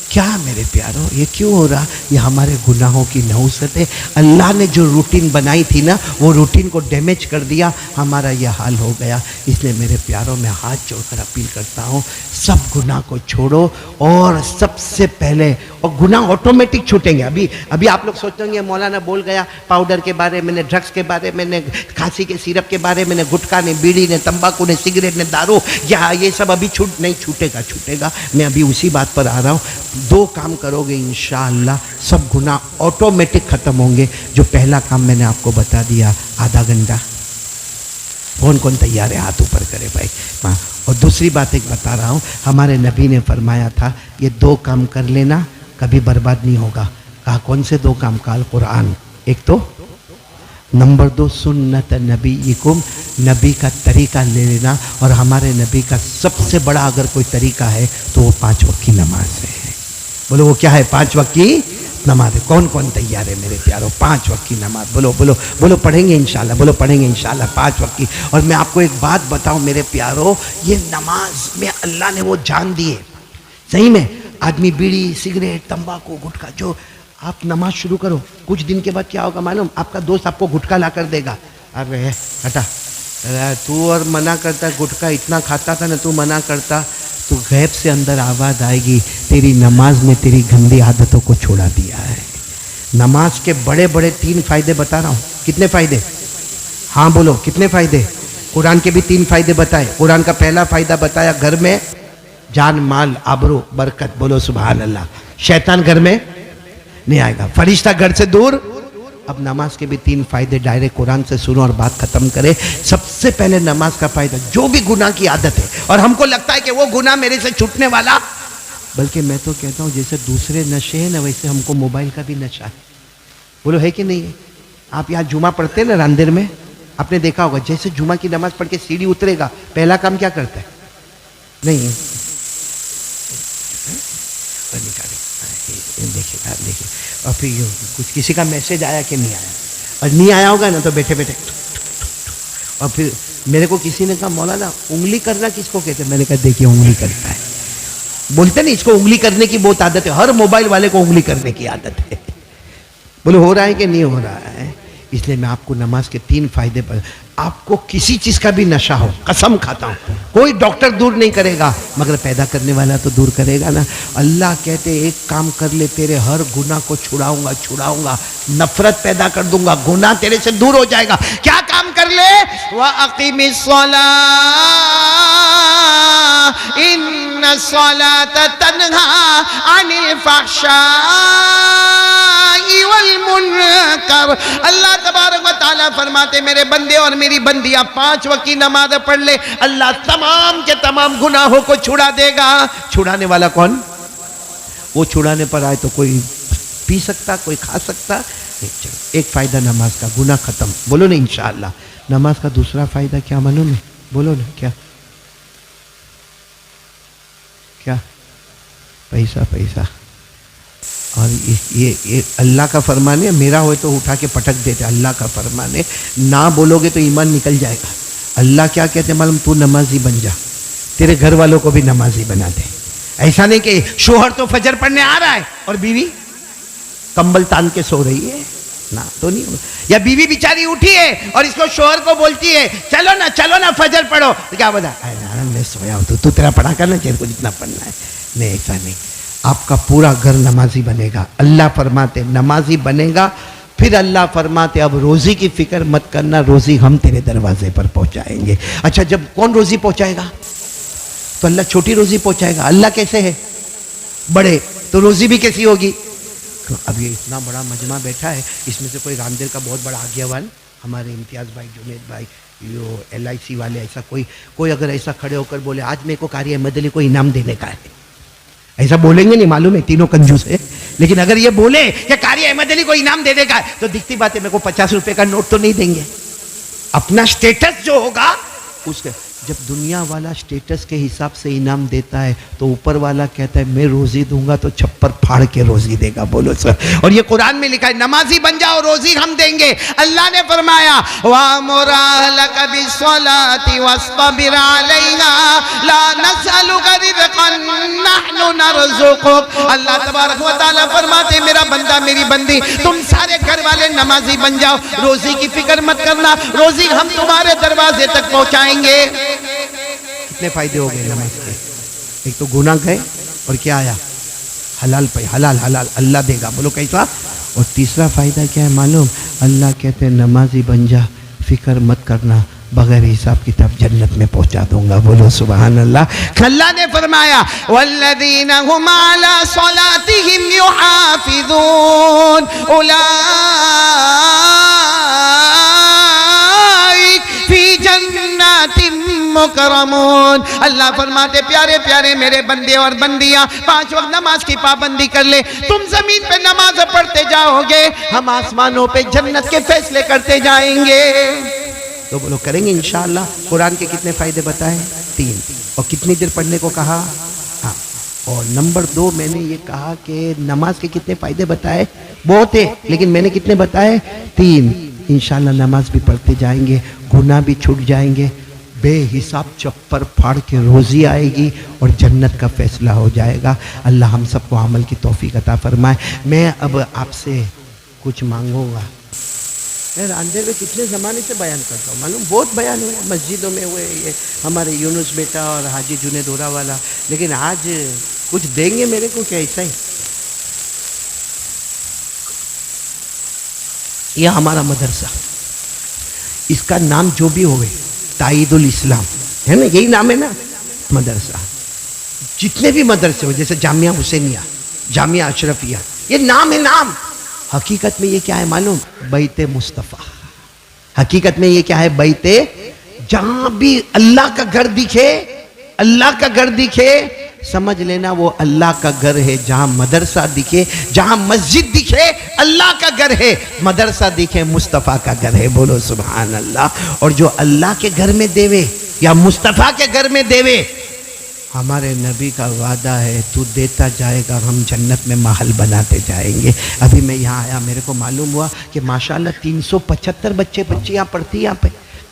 کیا میرے پیاروں یہ کیوں ہو رہا؟ یہ ہمارے گناہوں کی نحوست ہے. اللہ نے جو روٹین بنائی تھی نا وہ روٹین کو ڈیمیج کر دیا. ہمارا یہ حال ہو گیا. اس لیے میرے پیاروں میں ہاتھ جوڑ کر اپیل کرتا ہوں سب گناہ کو چھوڑو. اور سب سے پہلے اور گناہ آٹومیٹک چھوٹیں گے. ابھی آپ لوگ سوچیں گے مولانا بول گیا پاؤڈر کے بارے میں نے ڈرگس کے بارے میں نے کھانسی کے سیرپ کے بارے میں نے گٹکا نے بیڑی نے تمباکو نے سگریٹ نے دارو یہ سب ابھی نہیں چھوٹے گا. میں ابھی اسی بات پر آ رہا ہوں. 2 کام کرو گے انشاءاللہ سب گناہ آٹومیٹک ختم ہوں گے. جو پہلا کام میں نے آپ کو بتا دیا آدھا گھنٹہ کون تیار ہے ہاتھ اوپر کرے بھائی. اور دوسری بات ایک بتا رہا ہوں ہمارے نبی نے فرمایا تھا یہ 2 کام کر لینا کبھی برباد نہیں ہوگا. کہا کون سے 2 کام؟ کال قرآن ایک تو نمبر 2 سنت نبیکم نبی کا طریقہ لے لینا. اور ہمارے نبی کا سب سے بڑا اگر کوئی طریقہ ہے تو وہ 5 وقت کی نماز ہے. بولو وہ کیا ہے؟ 5 وقت کی نماز. کون تیار ہے میرے پیاروں 5 وقت کی نماز؟ بولو پڑھیں گے انشاءاللہ. 5 وقت کی. اور میں آپ کو ایک بات بتاؤں میرے پیاروں یہ نماز میں اللہ نے وہ جان دی ہے صحیح میں. آدمی بیڑی سگریٹ تمباکو گٹکا جو آپ نماز شروع کرو کچھ دن کے بعد کیا ہوگا معلوم؟ آپ کا دوست آپ کو گٹکا لا کر دے گا. ارے ہٹا تو اور منع کرتا گٹکا اتنا کھاتا تھا نا تو منع کرتا تو غیب سے اندر آواز آئے گی تیری نماز میں تیری گندی عادتوں کو چھوڑا دیا ہے۔ نماز کے بڑے بڑے 3 فائدے بتا رہا ہوں۔ کتنے فائدے؟ ہاں بولو کتنے فائدے؟ قرآن کے بھی 3 فائدے بتائے۔ قرآن کا پہلا فائدہ بتایا گھر میں جان مال آبرو برکت، بولو سبحان اللہ۔ شیطان گھر میں نہیں آئے گا، فرشتہ گھر سے دور۔ اب نماز کے بھی 3 فائدے ڈائریکٹ قرآن سے سنو اور بات ختم کرے۔ سب سے پہلے نماز کا فائدہ، جو بھی گناہ کی عادت ہے اور ہم کو لگتا ہے کہ وہ گناہ میرے سے چھوٹنے والا، بلکہ میں تو کہتا ہوں جیسے دوسرے نشے ہیں نا ویسے ہم کو موبائل کا بھی نشہ ہے، بولو ہے کہ نہیں ہے؟ آپ یہاں جمعہ پڑھتے ہیں نا راندر میں، آپ نے دیکھا ہوگا جیسے جمعہ کی نماز پڑھ کے سیڑھی اترے گا پہلا کام کیا کرتا ہے؟ نہیں دیکھیے اور پھر کچھ کسی کا میسج آیا کہ نہیں آیا، اور نہیں آیا ہوگا نا تو بیٹھے بیٹھے، اور پھر میرے کو کسی نے کہا مولانا انگلی کرنا کس کو کہتے ہیں؟ میں نے کہا دیکھیے انگلی کرتا ہے، بولتے نہیں اس کو انگلی کرنے کی بہت عادت ہے، ہر موبائل والے کو انگلی کرنے کی عادت ہے، بولو ہو رہا ہے کہ نہیں ہو رہا ہے؟ اس لیے میں آپ کو نماز کے 3 فائدے پر، آپ کو کسی چیز کا بھی نشہ ہو، قسم کھاتا ہوں کوئی ڈاکٹر دور نہیں کرے گا مگر پیدا کرنے والا تو دور کرے گا نا۔ اللہ کہتے ایک کام کر لے تیرے ہر گناہ کو چھڑاؤں گا، نفرت پیدا کر دوں گا، گناہ تیرے سے دور ہو جائے گا۔ کیا کام کر لے؟ وَأَقِمِ الصَّلَاةَ إِنَّ الصَّلَاةَ تَنْهَى عَنِ الْفَحْشَاءِ وَالْمُنْكَرِ۔ اللہ تبارک و تعالیٰ فرماتے میرے بندے اور میری بندیاں 5 وقت کی نماز پڑھ لے، اللہ تمام کے تمام گناہوں کو چھڑا دے گا۔ چھڑانے والا کون؟ وہ چھڑانے پر آئے تو کوئی پی سکتا، کوئی کھا سکتا۔ ایک فائدہ نماز کا، گناہ ختم، بولو نا انشاءاللہ۔ نماز کا دوسرا فائدہ کیا معلوم ہے؟ بولو نا کیا؟ پیسہ۔ اور یہ اللہ کا فرمان ہے، میرا ہوئے تو اٹھا کے پٹک دیتے، اللہ کا فرمان ہے، نہ بولو گے تو ایمان نکل جائے گا۔ اللہ کیا کہتے ہیں معلوم؟ تو نمازی بن جا، تیرے گھر والوں کو بھی نمازی بنا دے۔ ایسا نہیں کہ شوہر تو فجر پڑھنے آ رہا ہے اور بیوی کمبل تان کے سو رہی ہے، نہ تو نہیں، یا بیوی بیچاری اٹھی ہے اور اس کو شوہر کو بولتی ہے چلو نا فجر پڑھو، تو کیا بتا میں سویا ہوں، تو تیرا پڑھا کرنا چاہیے کو جتنا پڑھنا ہے۔ نہیں ایسا نہیں، آپ کا پورا گھر نمازی بنے گا۔ اللہ فرماتے نمازی بنے گا، پھر اللہ فرماتے اب روزی کی فکر مت کرنا، روزی ہم تیرے دروازے پر پہنچائیں گے۔ اچھا جب کون روزی پہنچائے گا؟ تو اللہ چھوٹی روزی پہنچائے گا۔ اللہ کیسے ہے؟ بڑے، تو روزی بھی کیسی ہوگی؟ اب یہ اتنا بڑا مجمع بیٹھا ہے، اس میں سے کوئی راندر کا بہت بڑا آگیوان، ہمارے امتیاز بھائی، جنید بھائی، یہ LIC والے، ایسا کوئی اگر ایسا کھڑے ہو کر بولے آج میرے کو قاری احمد علی کو انعام دینے کا ہے، ایسا بولیں گے نہیں، معلوم ہے تینوں کنجوس ہے، لیکن اگر یہ بولے کہ قاری احمد علی کو انعام دینے کا ہے تو دکھتی بات ہے میرے کو 50 روپے کا نوٹ تو نہیں دیں گے۔ اپنا سٹیٹس جو ہوگا اس کے، جب دنیا والا سٹیٹس کے حساب سے انعام دیتا ہے تو اوپر والا کہتا ہے میں روزی دوں گا تو چھپر پھاڑ کے روزی دے گا، بولو سر۔ اور یہ قرآن میں لکھا ہے نمازی بن جاؤ روزی ہم دیں گے۔ اللہ نے فرمایا وَأْمُرْ أَهْلَكَ بِالصَّلَاةِ وَاصْطَبِرْ عَلَيْهَا لَا نَسْأَلُكَ رِزْقًا نَحْنُ نَرْزُقُكَ۔ اللہ تبارک و تعالیٰ فرماتے میرا بندہ میری بندی تم سارے گھر والے نمازی بن جاؤ، روزی کی فکر مت کرنا، روزی ہم تمہارے دروازے تک پہنچائیں گے۔ کتنے فائدے ہو گئے نماز کے؟ ایک تو گناہ گئے، اور کیا آیا؟ حلال پہ حلال اللہ دے گا، بولو کیسا؟ اور تیسرا فائدہ کیا ہے معلوم؟ اللہ کہتے ہیں نمازی بن جا، فکر مت کرنا، بغیر حساب کتاب جنت میں پہنچا دوں گا، بولو سبحان اللہ۔ اللہ نے فرمایا والذین هم علی صلاتهم یحافظون اولئک فی جنات مکرمون۔ اللہ فرماتے پیارے پیارے میرے بندے اور بندیاں 5 وقت نماز کی پابندی کر لے، تم زمین پہ نماز پڑھتے جاؤ گے، ہم آسمانوں پہ جنت کے فیصلے کرتے جائیں گے۔ تو بولو کریں گے انشاءاللہ۔ قرآن کے کتنے فائدے بتائے؟ 3۔ اور کتنی دیر پڑھنے کو کہا؟ ہاں۔ اور نمبر 2 میں نے یہ کہا کہ نماز کے کتنے فائدے بتائے؟ بہت ہے، لیکن میں نے کتنے بتائے؟ 3۔ انشاءاللہ نماز بھی پڑھتے جائیں گے، گناہ بھی چھوٹ جائیں گے، بے حساب چپر پھاڑ کے روزی آئے گی اور جنت کا فیصلہ ہو جائے گا۔ اللہ ہم سب کو عمل کی توفیق عطا فرمائے۔ میں اب آپ سے کچھ مانگوں گا، میں اندھیر میں کتنے زمانے سے بیان کرتا ہوں معلوم، بہت بیان ہوئے مسجدوں میں ہوئے، یہ ہمارے یونس بیٹا اور حاجی جنید اورا والا، لیکن آج کچھ دیں گے میرے کو کیا ایسا ہی؟ یہ ہمارا مدرسہ، اس کا نام جو بھی ہوئے تائید الاسلام ہے نا، یہی نام ہے نا مدرسہ۔ جتنے بھی مدرسے ہو جیسے جامعہ حسینیہ، جامعہ اشرفیہ، یہ نام ہے نام، حقیقت میں یہ کیا ہے معلوم؟ بیت مصطفیٰ۔ حقیقت میں یہ کیا ہے؟ بیت، جہاں بھی اللہ کا گھر دکھے، اللہ کا گھر دکھے سمجھ لینا وہ اللہ کا گھر ہے۔ جہاں مدرسہ دکھے، جہاں مسجد دکھے اللہ کا گھر ہے، مدرسہ دکھے مصطفیٰ کا گھر ہے، بولو سبحان اللہ۔ اور جو اللہ کے گھر میں دیوے یا مصطفیٰ کے گھر میں دیوے، ہمارے نبی کا وعدہ ہے تو دیتا جائے گا، ہم جنت میں محل بناتے جائیں گے۔ ابھی میں یہاں آیا، میرے کو معلوم ہوا کہ ماشاءاللہ 375 بچے یہاں پڑھتی یہاں پہ،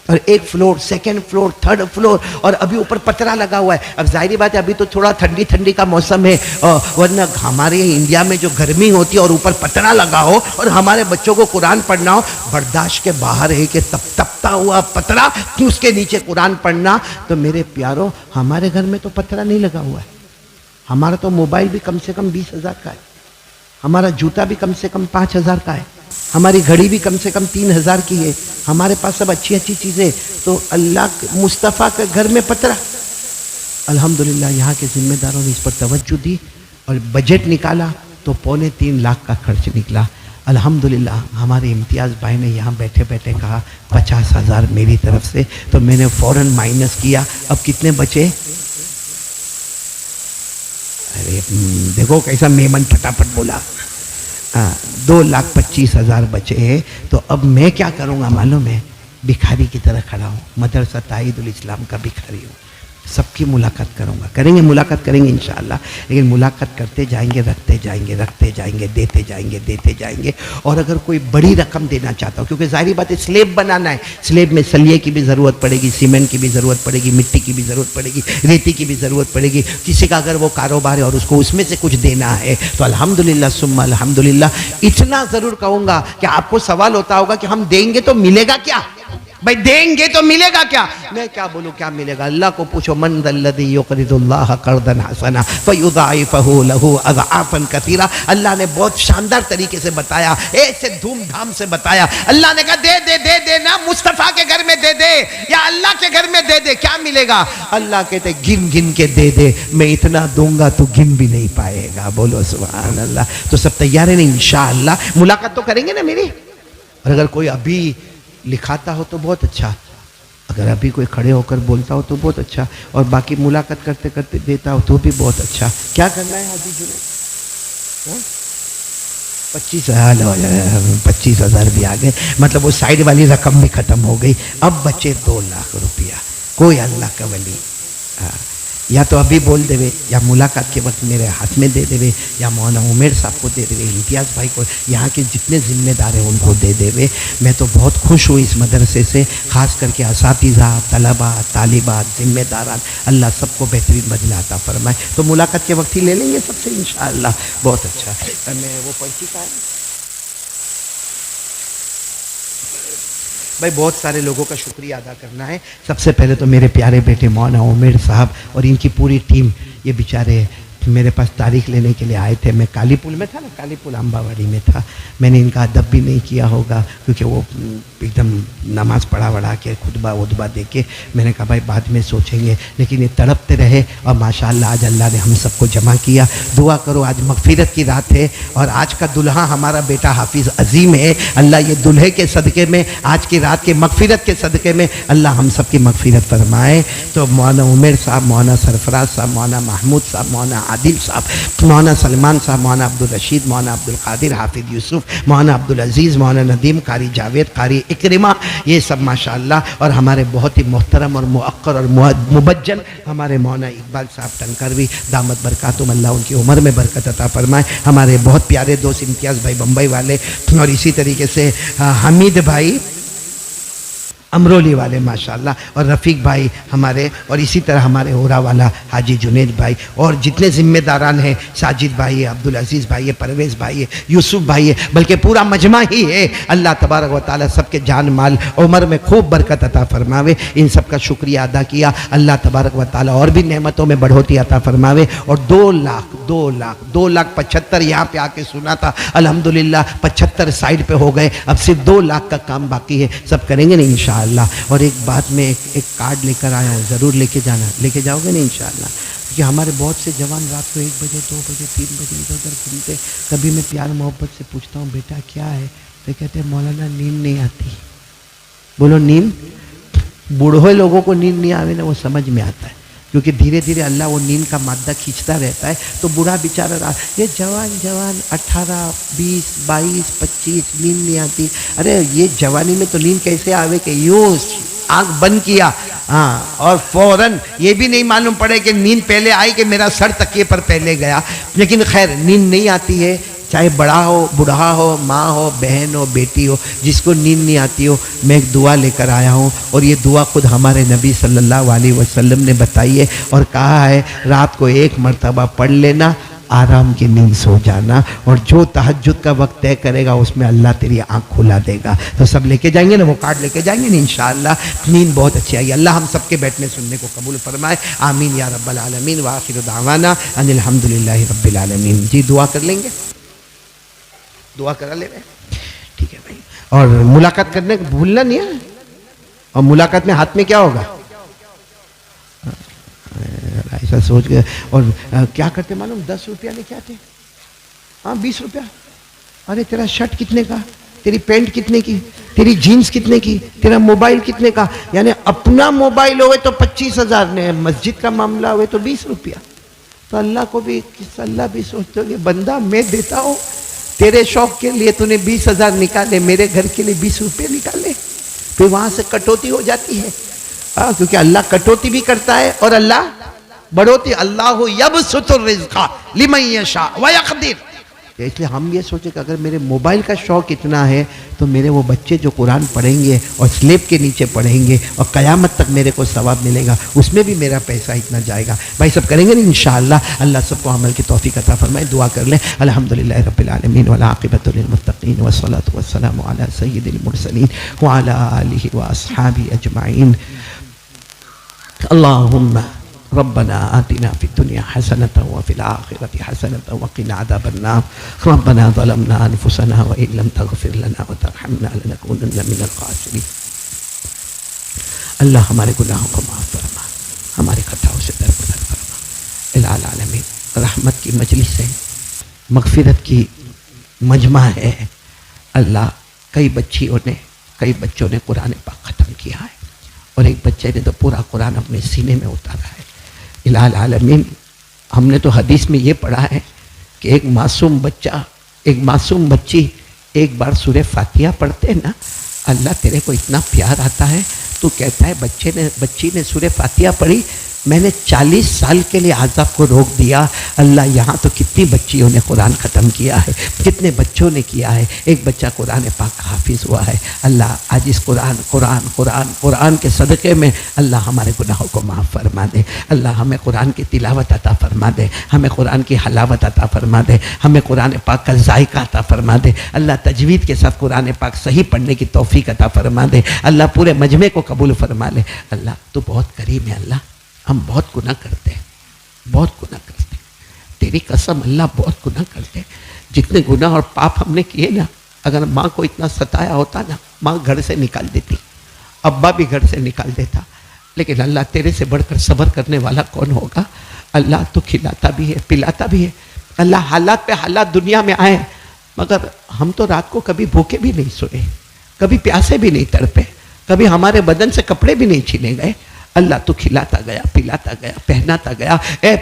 اور ایک floor, second floor, third floor, اور ابھی اوپر پترا لگا ہوا ہے۔ اب ظاہری بات ہے ابھی تو تھوڑا ٹھنڈی کا موسم ہے، ورنہ ہمارے انڈیا میں جو گرمی ہوتی ہے اور اوپر پترا لگا ہو اور ہمارے بچوں کو قرآن پڑھنا ہو، برداشت کے باہر ہے کہ تپتا ہوا پترا، اس کے نیچے قرآن پڑھنا۔ تو میرے پیاروں، ہمارے گھر میں تو پترا نہیں لگا ہوا ہے، ہمارا تو موبائل بھی کم سے کم 20,000 کا ہے، ہمارا جوتا بھی کم سے کم 5,000 کا ہے، ہماری گھڑی بھی کم سے کم 3,000 کی ہے، ہمارے پاس سب اچھی چیزیں۔ تو اللہ مصطفیٰ کے گھر میں پترا، الحمدللہ یہاں کے ذمہ داروں نے اس پر توجہ دی اور بجٹ نکالا تو 3.25 لاکھ کا خرچ نکلا۔ الحمدللہ ہمارے امتیاز بھائی نے یہاں بیٹھے بیٹھے کہا 50,000 میری طرف سے، تو میں نے فوراً مائنس کیا۔ اب کتنے بچے؟ ارے دیکھو کیسا میمن پھٹافٹ بولا، 2,25,000 بچے ہیں۔ تو اب میں کیا کروں گا معلوم ہے؟ بھکاری کی طرح کھڑا ہوں، مدرسہ تائید الاسلام کا بھکاری ہوں۔ سب کی ملاقات کروں گا، ملاقات کریں گے انشاءاللہ، لیکن ملاقات کرتے جائیں گے، رکھتے جائیں گے، دیتے جائیں گے۔ اور اگر کوئی بڑی رقم دینا چاہتا ہو، کیونکہ ظاہری بات ہے سلیب بنانا ہے، سلیب میں سلیے کی بھی ضرورت پڑے گی، سیمنٹ کی بھی ضرورت پڑے گی، مٹی کی بھی ضرورت پڑے گی، ریتی کی بھی ضرورت پڑے گی۔ کسی کا اگر وہ کاروبار ہے اور اس کو اس میں سے کچھ دینا ہے تو الحمدللہ ثم الحمدللہ۔ اتنا ضرور کہوں گا کہ آپ کو سوال ہوتا ہوگا کہ ہم دیں گے تو ملے گا کیا؟ بھائی دیں گے تو ملے گا کیا؟ میں کیا بولوں کیا ملے گا؟ اللہ کو پوچھو، من ذا الذی یقرض اللہ قرضا حسنا فیضاعفہ لہ اضعافا کثیرا۔ اللہ نے بہت شاندار طریقے سے بتایا، ایسے دھوم دھام سے بتایا۔ اللہ نے کہا دے نا، مصطفیٰ کے گھر میں دے دے یا اللہ کے گھر میں دے دے، کیا ملے گا؟ اللہ کہتے گن کے دے دے، میں اتنا دوں گا تو گن بھی نہیں پائے گا، بولو سبحان اللہ۔ تو سب تیار ہیں انشاءاللہ؟ ملاقات تو کریں گے نا میری؟ اور اگر کوئی ابھی لکھاتا ہو تو بہت اچھا، اگر ابھی کوئی کھڑے ہو کر بولتا ہو تو بہت اچھا، اور باقی ملاقات کرتے کرتے دیتا ہو تو بھی بہت اچھا۔ کیا کرنا ہے حاجی جنید؟ 25,000 بھی آ گئے، مطلب وہ سائیڈ والی رقم بھی ختم ہو گئی۔ اب بچے 2 لاکھ روپیہ۔ کوئی اللہ کا ولی یا تو ابھی بول دے وے، یا ملاقات کے وقت میرے ہاتھ میں دے دے وے، یا مولانا عمیر صاحب کو دے دے وے، امتیاز بھائی کو، یہاں کے جتنے ذمہ دار ہیں ان کو دے دے وے۔ میں تو بہت خوش ہوں اس مدرسے سے، خاص کر کے اساتذہ، طلباء، طالبات، ذمہ داران، اللہ سب کو بہترین بدلہ عطا فرمائے۔ تو ملاقات کے وقت ہی لے لیں گے سب سے انشاءاللہ، بہت اچھا۔ میں وہ پرچی کا ہے بھائی، بہت سارے لوگوں کا شکریہ ادا کرنا ہے۔ سب سے پہلے تو میرے پیارے بیٹے مولانا عمیر صاحب اور ان کی پوری ٹیم، یہ بیچارے میرے پاس تاریخ لینے کے لیے آئے تھے۔ میں کالی پول میں تھا نا، کالی پول امباواڑی میں تھا۔ میں نے ان کا ادب بھی نہیں کیا ہوگا کیونکہ وہ ایک دم نماز پڑھا کے خطبہ دے کے، میں نے کہا بھائی بعد میں سوچیں گے، لیکن یہ تڑپتے رہے اور ماشاءاللہ آج اللہ نے ہم سب کو جمع کیا۔ دعا کرو، آج مغفرت کی رات ہے اور آج کا دلہا ہمارا بیٹا حافظ عظیم ہے۔ اللہ یہ دلہے کے صدقے میں، آج کی رات کے مغفرت کے صدقے میں اللہ ہم سب کی مغفرت فرمائے۔ تو مولانا عمیر صاحب، مولانا سرفراز صاحب، مولانا محمود صاحب، مولانا عادل صاحب، مولانا سلمان صاحب، مولانا عبدالرشید، مولانا عبدالقادر، حافظ یوسف، مولانا عبدالعزیز، مولانا ندیم، قاری جاوید، قاری اکرمہ، یہ سب ماشاءاللہ، اور ہمارے بہت ہی محترم اور موقر اور مبجل ہمارے مولانا اقبال صاحب ٹنکروی، دامت برکاتہم، اللہ ان کی عمر میں برکت عطا فرمائے۔ ہمارے بہت پیارے دوست امتیاز بھائی بمبئی والے، اور اسی طریقے سے حمید بھائی امرولی والے ماشاءاللہ، اور رفیق بھائی ہمارے، اور اسی طرح ہمارے اورا والا حاجی جنید بھائی، اور جتنے ذمہ داران ہیں، ساجد بھائی ہے، عبدالعزیز بھائی ہے، پرویز بھائی ہے، یوسف بھائی ہے، بلکہ پورا مجمع ہی ہے۔ اللہ تبارک و تعالیٰ سب کے جان مال عمر میں خوب برکت عطا فرماوے۔ ان سب کا شکریہ ادا کیا، اللہ تبارک و تعالیٰ اور بھی نعمتوں میں بڑھوتی عطا فرماوے۔ اور 2,75,000 یہاں پہ آ کے سنا تھا، الحمدللہ 75 سائڈ پہ ہو گئے، اب صرف 2 لاکھ کا کام باقی ہے، سب کریں گے نا انشاءاللہ۔ اور ایک بات میں ایک کارڈ لے کر آیا ہوں، ضرور لے کے جانا، لے کے جاؤ گے نا انشاءاللہ، کہ ہمارے بہت سے جوان رات کو 1 بجے 2 بجے 3 بجے ادھر ادھر گھومتے، کبھی میں پیار محبت سے پوچھتا ہوں بیٹا کیا ہے، تو کہتے ہیں مولانا نیند نہیں آتی۔ بولو نیند، بوڑھے لوگوں کو نیند نہیں آوے نا، وہ سمجھ میں آتا ہے، کیونکہ دھیرے دھیرے اللہ وہ نیند کا مادہ کھینچتا رہتا ہے، تو بوڑھا بیچارہ رہا، یہ جوان 18 20 22 25 نیند نہیں آتی۔ ارے یہ جوانی میں تو نیند کیسے آوے کہ یوں آنکھ بند کیا، ہاں، اور فوراً یہ بھی نہیں معلوم پڑے کہ نیند پہلے آئی کہ میرا سر تکیے پر پہلے گیا۔ لیکن خیر نیند نہیں آتی ہے، چاہے بڑا ہو، بوڑھا ہو، ماں ہو، بہن ہو، بیٹی ہو، جس کو نیند نہیں آتی ہو، میں ایک دعا لے کر آیا ہوں، اور یہ دعا خود ہمارے نبی صلی اللہ علیہ وسلم نے بتائی ہے، اور کہا ہے رات کو 1 مرتبہ پڑھ لینا، آرام کی نیند سو جانا، اور جو تہجد کا وقت طے کرے گا اس میں اللہ تیری آنکھ کھلا دے گا۔ تو سب لے کے جائیں گے نا، وہ کارڈ لے کے جائیں گے نا انشاءاللہ۔ نیند بہت اچھی آئی، اللہ ہم سب کے بیٹھنے سننے کو قبول فرمائے، آمین یا رب العالمین، وآخر دعوانا ان الحمدللہ رب العالمین۔ جی دعا کر لیں گے، دعا کرا لے رہے، ٹھیک ہے بھائی، اور ملاقات کرنے کو بھولنا نہیں ہے، اور ملاقات میں ہاتھ میں کیا ہوگا، ایسا سوچ گئے، اور کیا کرتے معلوم، 10 روپیہ لے کے آتے، ہاں 20 روپیہ، ارے تیرا شرٹ کتنے کا، تیری پینٹ کتنے کی، تیری جینز کتنے کی، تیرا موبائل کتنے کا، یعنی اپنا موبائل ہوئے تو 25,000 نے، مسجد کا معاملہ ہوئے تو 20 روپیہ۔ تو اللہ کو بھی، اللہ بھی سوچتے ہو کہ بندہ میں دیتا ہوں تیرے شوق کے لیے، تو نے 20,000 نکالے، میرے گھر کے لیے 20 روپے نکالے، پھر وہاں سے کٹوتی ہو جاتی ہے، کیونکہ اللہ کٹوتی بھی کرتا ہے اور اللہ بڑھوتی، اللہ یبسط الرزق لمن یشاء ویقدر۔ اس لیے ہم یہ سوچیں کہ اگر میرے موبائل کا شوق اتنا ہے تو میرے وہ بچے جو قرآن پڑھیں گے اور سلیب کے نیچے پڑھیں گے اور قیامت تک میرے کو ثواب ملے گا، اس میں بھی میرا پیسہ اتنا جائے گا۔ بھائی سب کریں گے نا انشاءاللہ، اللہ سب کو عمل کی توفیق عطا فرمائے۔ دعا کر لیں، الحمدللہ رب العالمین والعاقبۃ للمتقین والصلاۃ والسلام علی سید المرسلین وعلی آلہ واصحابہ اجمعین۔ اللہم ربنا آتنا فی الدنیا حسنة وفی الآخرة حسنة وقنا عذاب النار ربنا ظلمنا انفسنا وإن لم تغفر لنا وترحمنا لنكونن من الخاسرین۔ اللہ ہمارے گناہوں کو معاف فرما، ہمارے خطاؤں سے درگزر فرما۔ الہ العالمین، رحمت کی مجلس ہے، مغفرت کی مجمع ہے۔ اللہ کئی بچوں نے قرآن پاک ختم کیا ہے، اور ایک بچے نے تو پورا قرآن اپنے سینے میں اتارا ہے۔ الہ العالمین، ہم نے تو حدیث میں یہ پڑھا ہے کہ ایک معصوم بچی ایک بار سورہ فاتحہ پڑھتے نا، اللہ تیرے کو اتنا پیار آتا ہے، تو کہتا ہے بچی نے سورہ فاتحہ پڑھی، میں نے 40 سال کے لیے عذاب کو روک دیا۔ اللہ یہاں تو کتنی بچیوں نے قرآن ختم کیا ہے، کتنے بچوں نے کیا ہے، ایک بچہ قرآن پاک حافظ ہوا ہے۔ اللہ آج اس قرآن کے صدقے میں اللہ ہمارے گناہوں کو معاف فرما دے، اللہ ہمیں قرآن کی تلاوت عطا فرما دے، ہمیں قرآن کی حلاوت عطا فرما دے، ہمیں قرآن پاک کا ذائقہ عطا فرما دے، اللہ تجوید کے ساتھ قرآن پاک صحیح پڑھنے کی توفیق عطا فرما دے، اللہ پورے مجمع کو قبول فرما لے۔ اللہ تو بہت کریم ہے، اللہ ہم بہت گناہ کرتے ہیں، تیری قسم اللہ بہت گناہ کرتے ہیں۔ جتنے گناہ اور پاپ ہم نے کیے نا، اگر ماں کو اتنا ستایا ہوتا نا، ماں گھر سے نکال دیتی، ابا بھی گھر سے نکال دیتا، لیکن اللہ تیرے سے بڑھ کر صبر کرنے والا کون ہوگا؟ اللہ تو کھلاتا بھی ہے، پلاتا بھی ہے۔ اللہ حالات پہ حالات دنیا میں آئے، مگر ہم تو رات کو کبھی بھوکے بھی نہیں سوئے، کبھی پیاسے بھی نہیں تڑپے، کبھی ہمارے بدن سے کپڑے بھی نہیں چھینے گئے۔ اللہ تو کھلاتا گیا، پلاتا گیا، پہناتا گیا۔ اے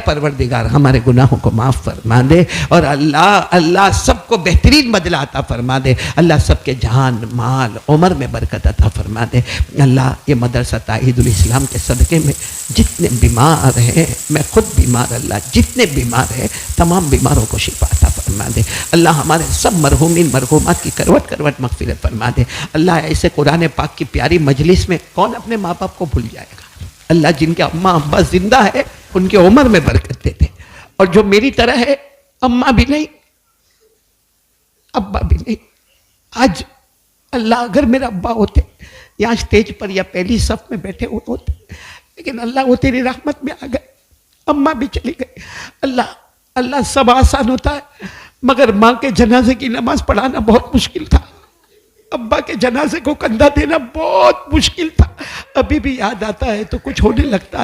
پروردگار ہمارے گناہوں کو معاف فرما دے، اور اللہ سب کو بہترین بدلہ عطا فرما دے۔ اللہ سب کے جان، مال، عمر میں برکت عطا فرما دے۔ اللہ یہ مدرسہ تائید الاسلام کے صدقے میں جتنے بیمار ہیں، میں خود بیمار، اللہ جتنے بیمار ہیں تمام بیماروں کو شفا عطا فرما دے۔ اللہ ہمارے سب مرحومین مرحومات کی کروٹ کروٹ مغفرت فرما دے۔ اللہ ایسے قرآن پاک کی پیاری مجلس میں کون اپنے ماں باپ کو بھول جائے گا؟ اللہ جن کے اماں ابا زندہ ہے ان کے عمر میں برکت دے دے، اور جو میری طرح ہے اماں بھی نہیں ابا بھی نہیں، آج اللہ اگر میرا ابا ہوتے یہاں اسٹیج پر یا پہلی صف میں بیٹھے ہوتے، لیکن اللہ وہ تیری رحمت میں آ گئے، اماں بھی چلی گئی۔ اللہ سب آسان ہوتا ہے، مگر ماں کے جنازے کی نماز پڑھانا بہت مشکل تھا، ابا کے جنازے کو کندھا دینا بہت مشکل تھا۔ ابھی بھی یاد آتا ہے تو کچھ ہونے لگتا۔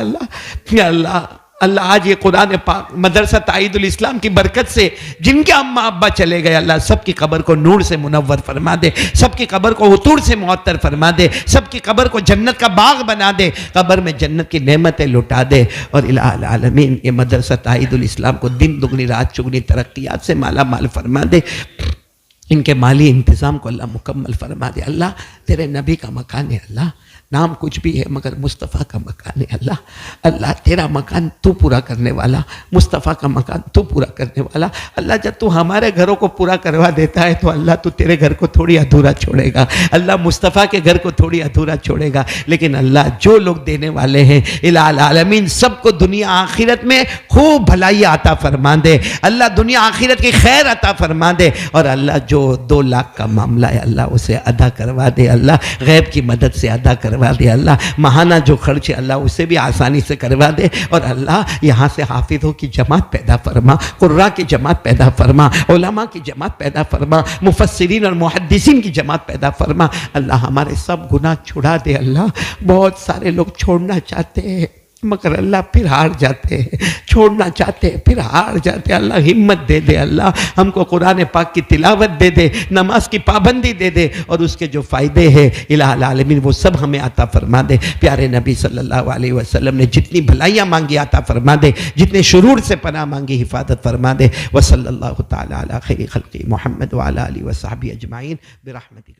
اللہ آج یہ قرآن پاک مدرسہ تائید الاسلام کی برکت سے جن کے اماں ابا چلے گئے، اللہ سب کی قبر کو نور سے منور فرما دے، سب کی قبر کو عطور سے معطر فرما دے، سب کی قبر کو جنت کا باغ بنا دے، قبر میں جنت کی نعمتیں لٹا دے، اور الہ العالمین یہ مدرسہ تائید الاسلام کو دن دگنی رات چگنی ترقیات سے مالا مال فرما دے۔ ان کے مالی انتظام کو اللہ مکمل فرما دے۔ اللہ تیرے نبی کا مکان ہے، اللہ نام کچھ بھی ہے مگر مصطفیٰ کا مکان ہے۔ اللہ تیرا مکان تو پورا کرنے والا، مصطفیٰ کا مکان تو پورا کرنے والا۔ اللہ جب تو ہمارے گھروں کو پورا کروا دیتا ہے تو اللہ تو تیرے گھر کو تھوڑی ادھورا چھوڑے گا، اللہ مصطفیٰ کے گھر کو تھوڑی ادھورا چھوڑے گا۔ لیکن اللہ جو لوگ دینے والے ہیں الہ العالمین سب کو دنیا آخرت میں خوب بھلائی عطا فرما دے، اللہ دنیا آخرت کی خیر عطا فرما دے، اور اللہ جو 2 لاکھ کا معاملہ ہے اللہ اسے ادا کروا دے، اللہ غیب کی مدد سے ادا کروا دے، اللہ ماہانہ جو خرچ ہے اللہ اسے بھی آسانی سے کروا دے، اور اللہ یہاں سے حافظوں کی جماعت پیدا فرما، قراء کی جماعت پیدا فرما، علماء کی جماعت پیدا فرما، مفسرین اور محدثین کی جماعت پیدا فرما۔ اللہ ہمارے سب گناہ چھڑا دے۔ اللہ بہت سارے لوگ چھوڑنا چاہتے ہیں مگر اللہ پھر ہار جاتے ہیں، چھوڑنا چاہتے ہیں پھر ہار جاتے ہیں۔ اللہ ہمت دے دے، اللہ ہم کو قرآن پاک کی تلاوت دے دے، نماز کی پابندی دے دے، اور اس کے جو فائدے ہیں الہ العالمین وہ سب ہمیں عطا فرما دے۔ پیارے نبی صلی اللہ علیہ وسلم نے جتنی بھلائیاں مانگی عطا فرما دے، جتنے شرور سے پناہ مانگی حفاظت فرما دے۔ وصلی اللہ تعالی علی خیر خلق محمد وعلی آلہ وصحبہ اجمعین برحمتک۔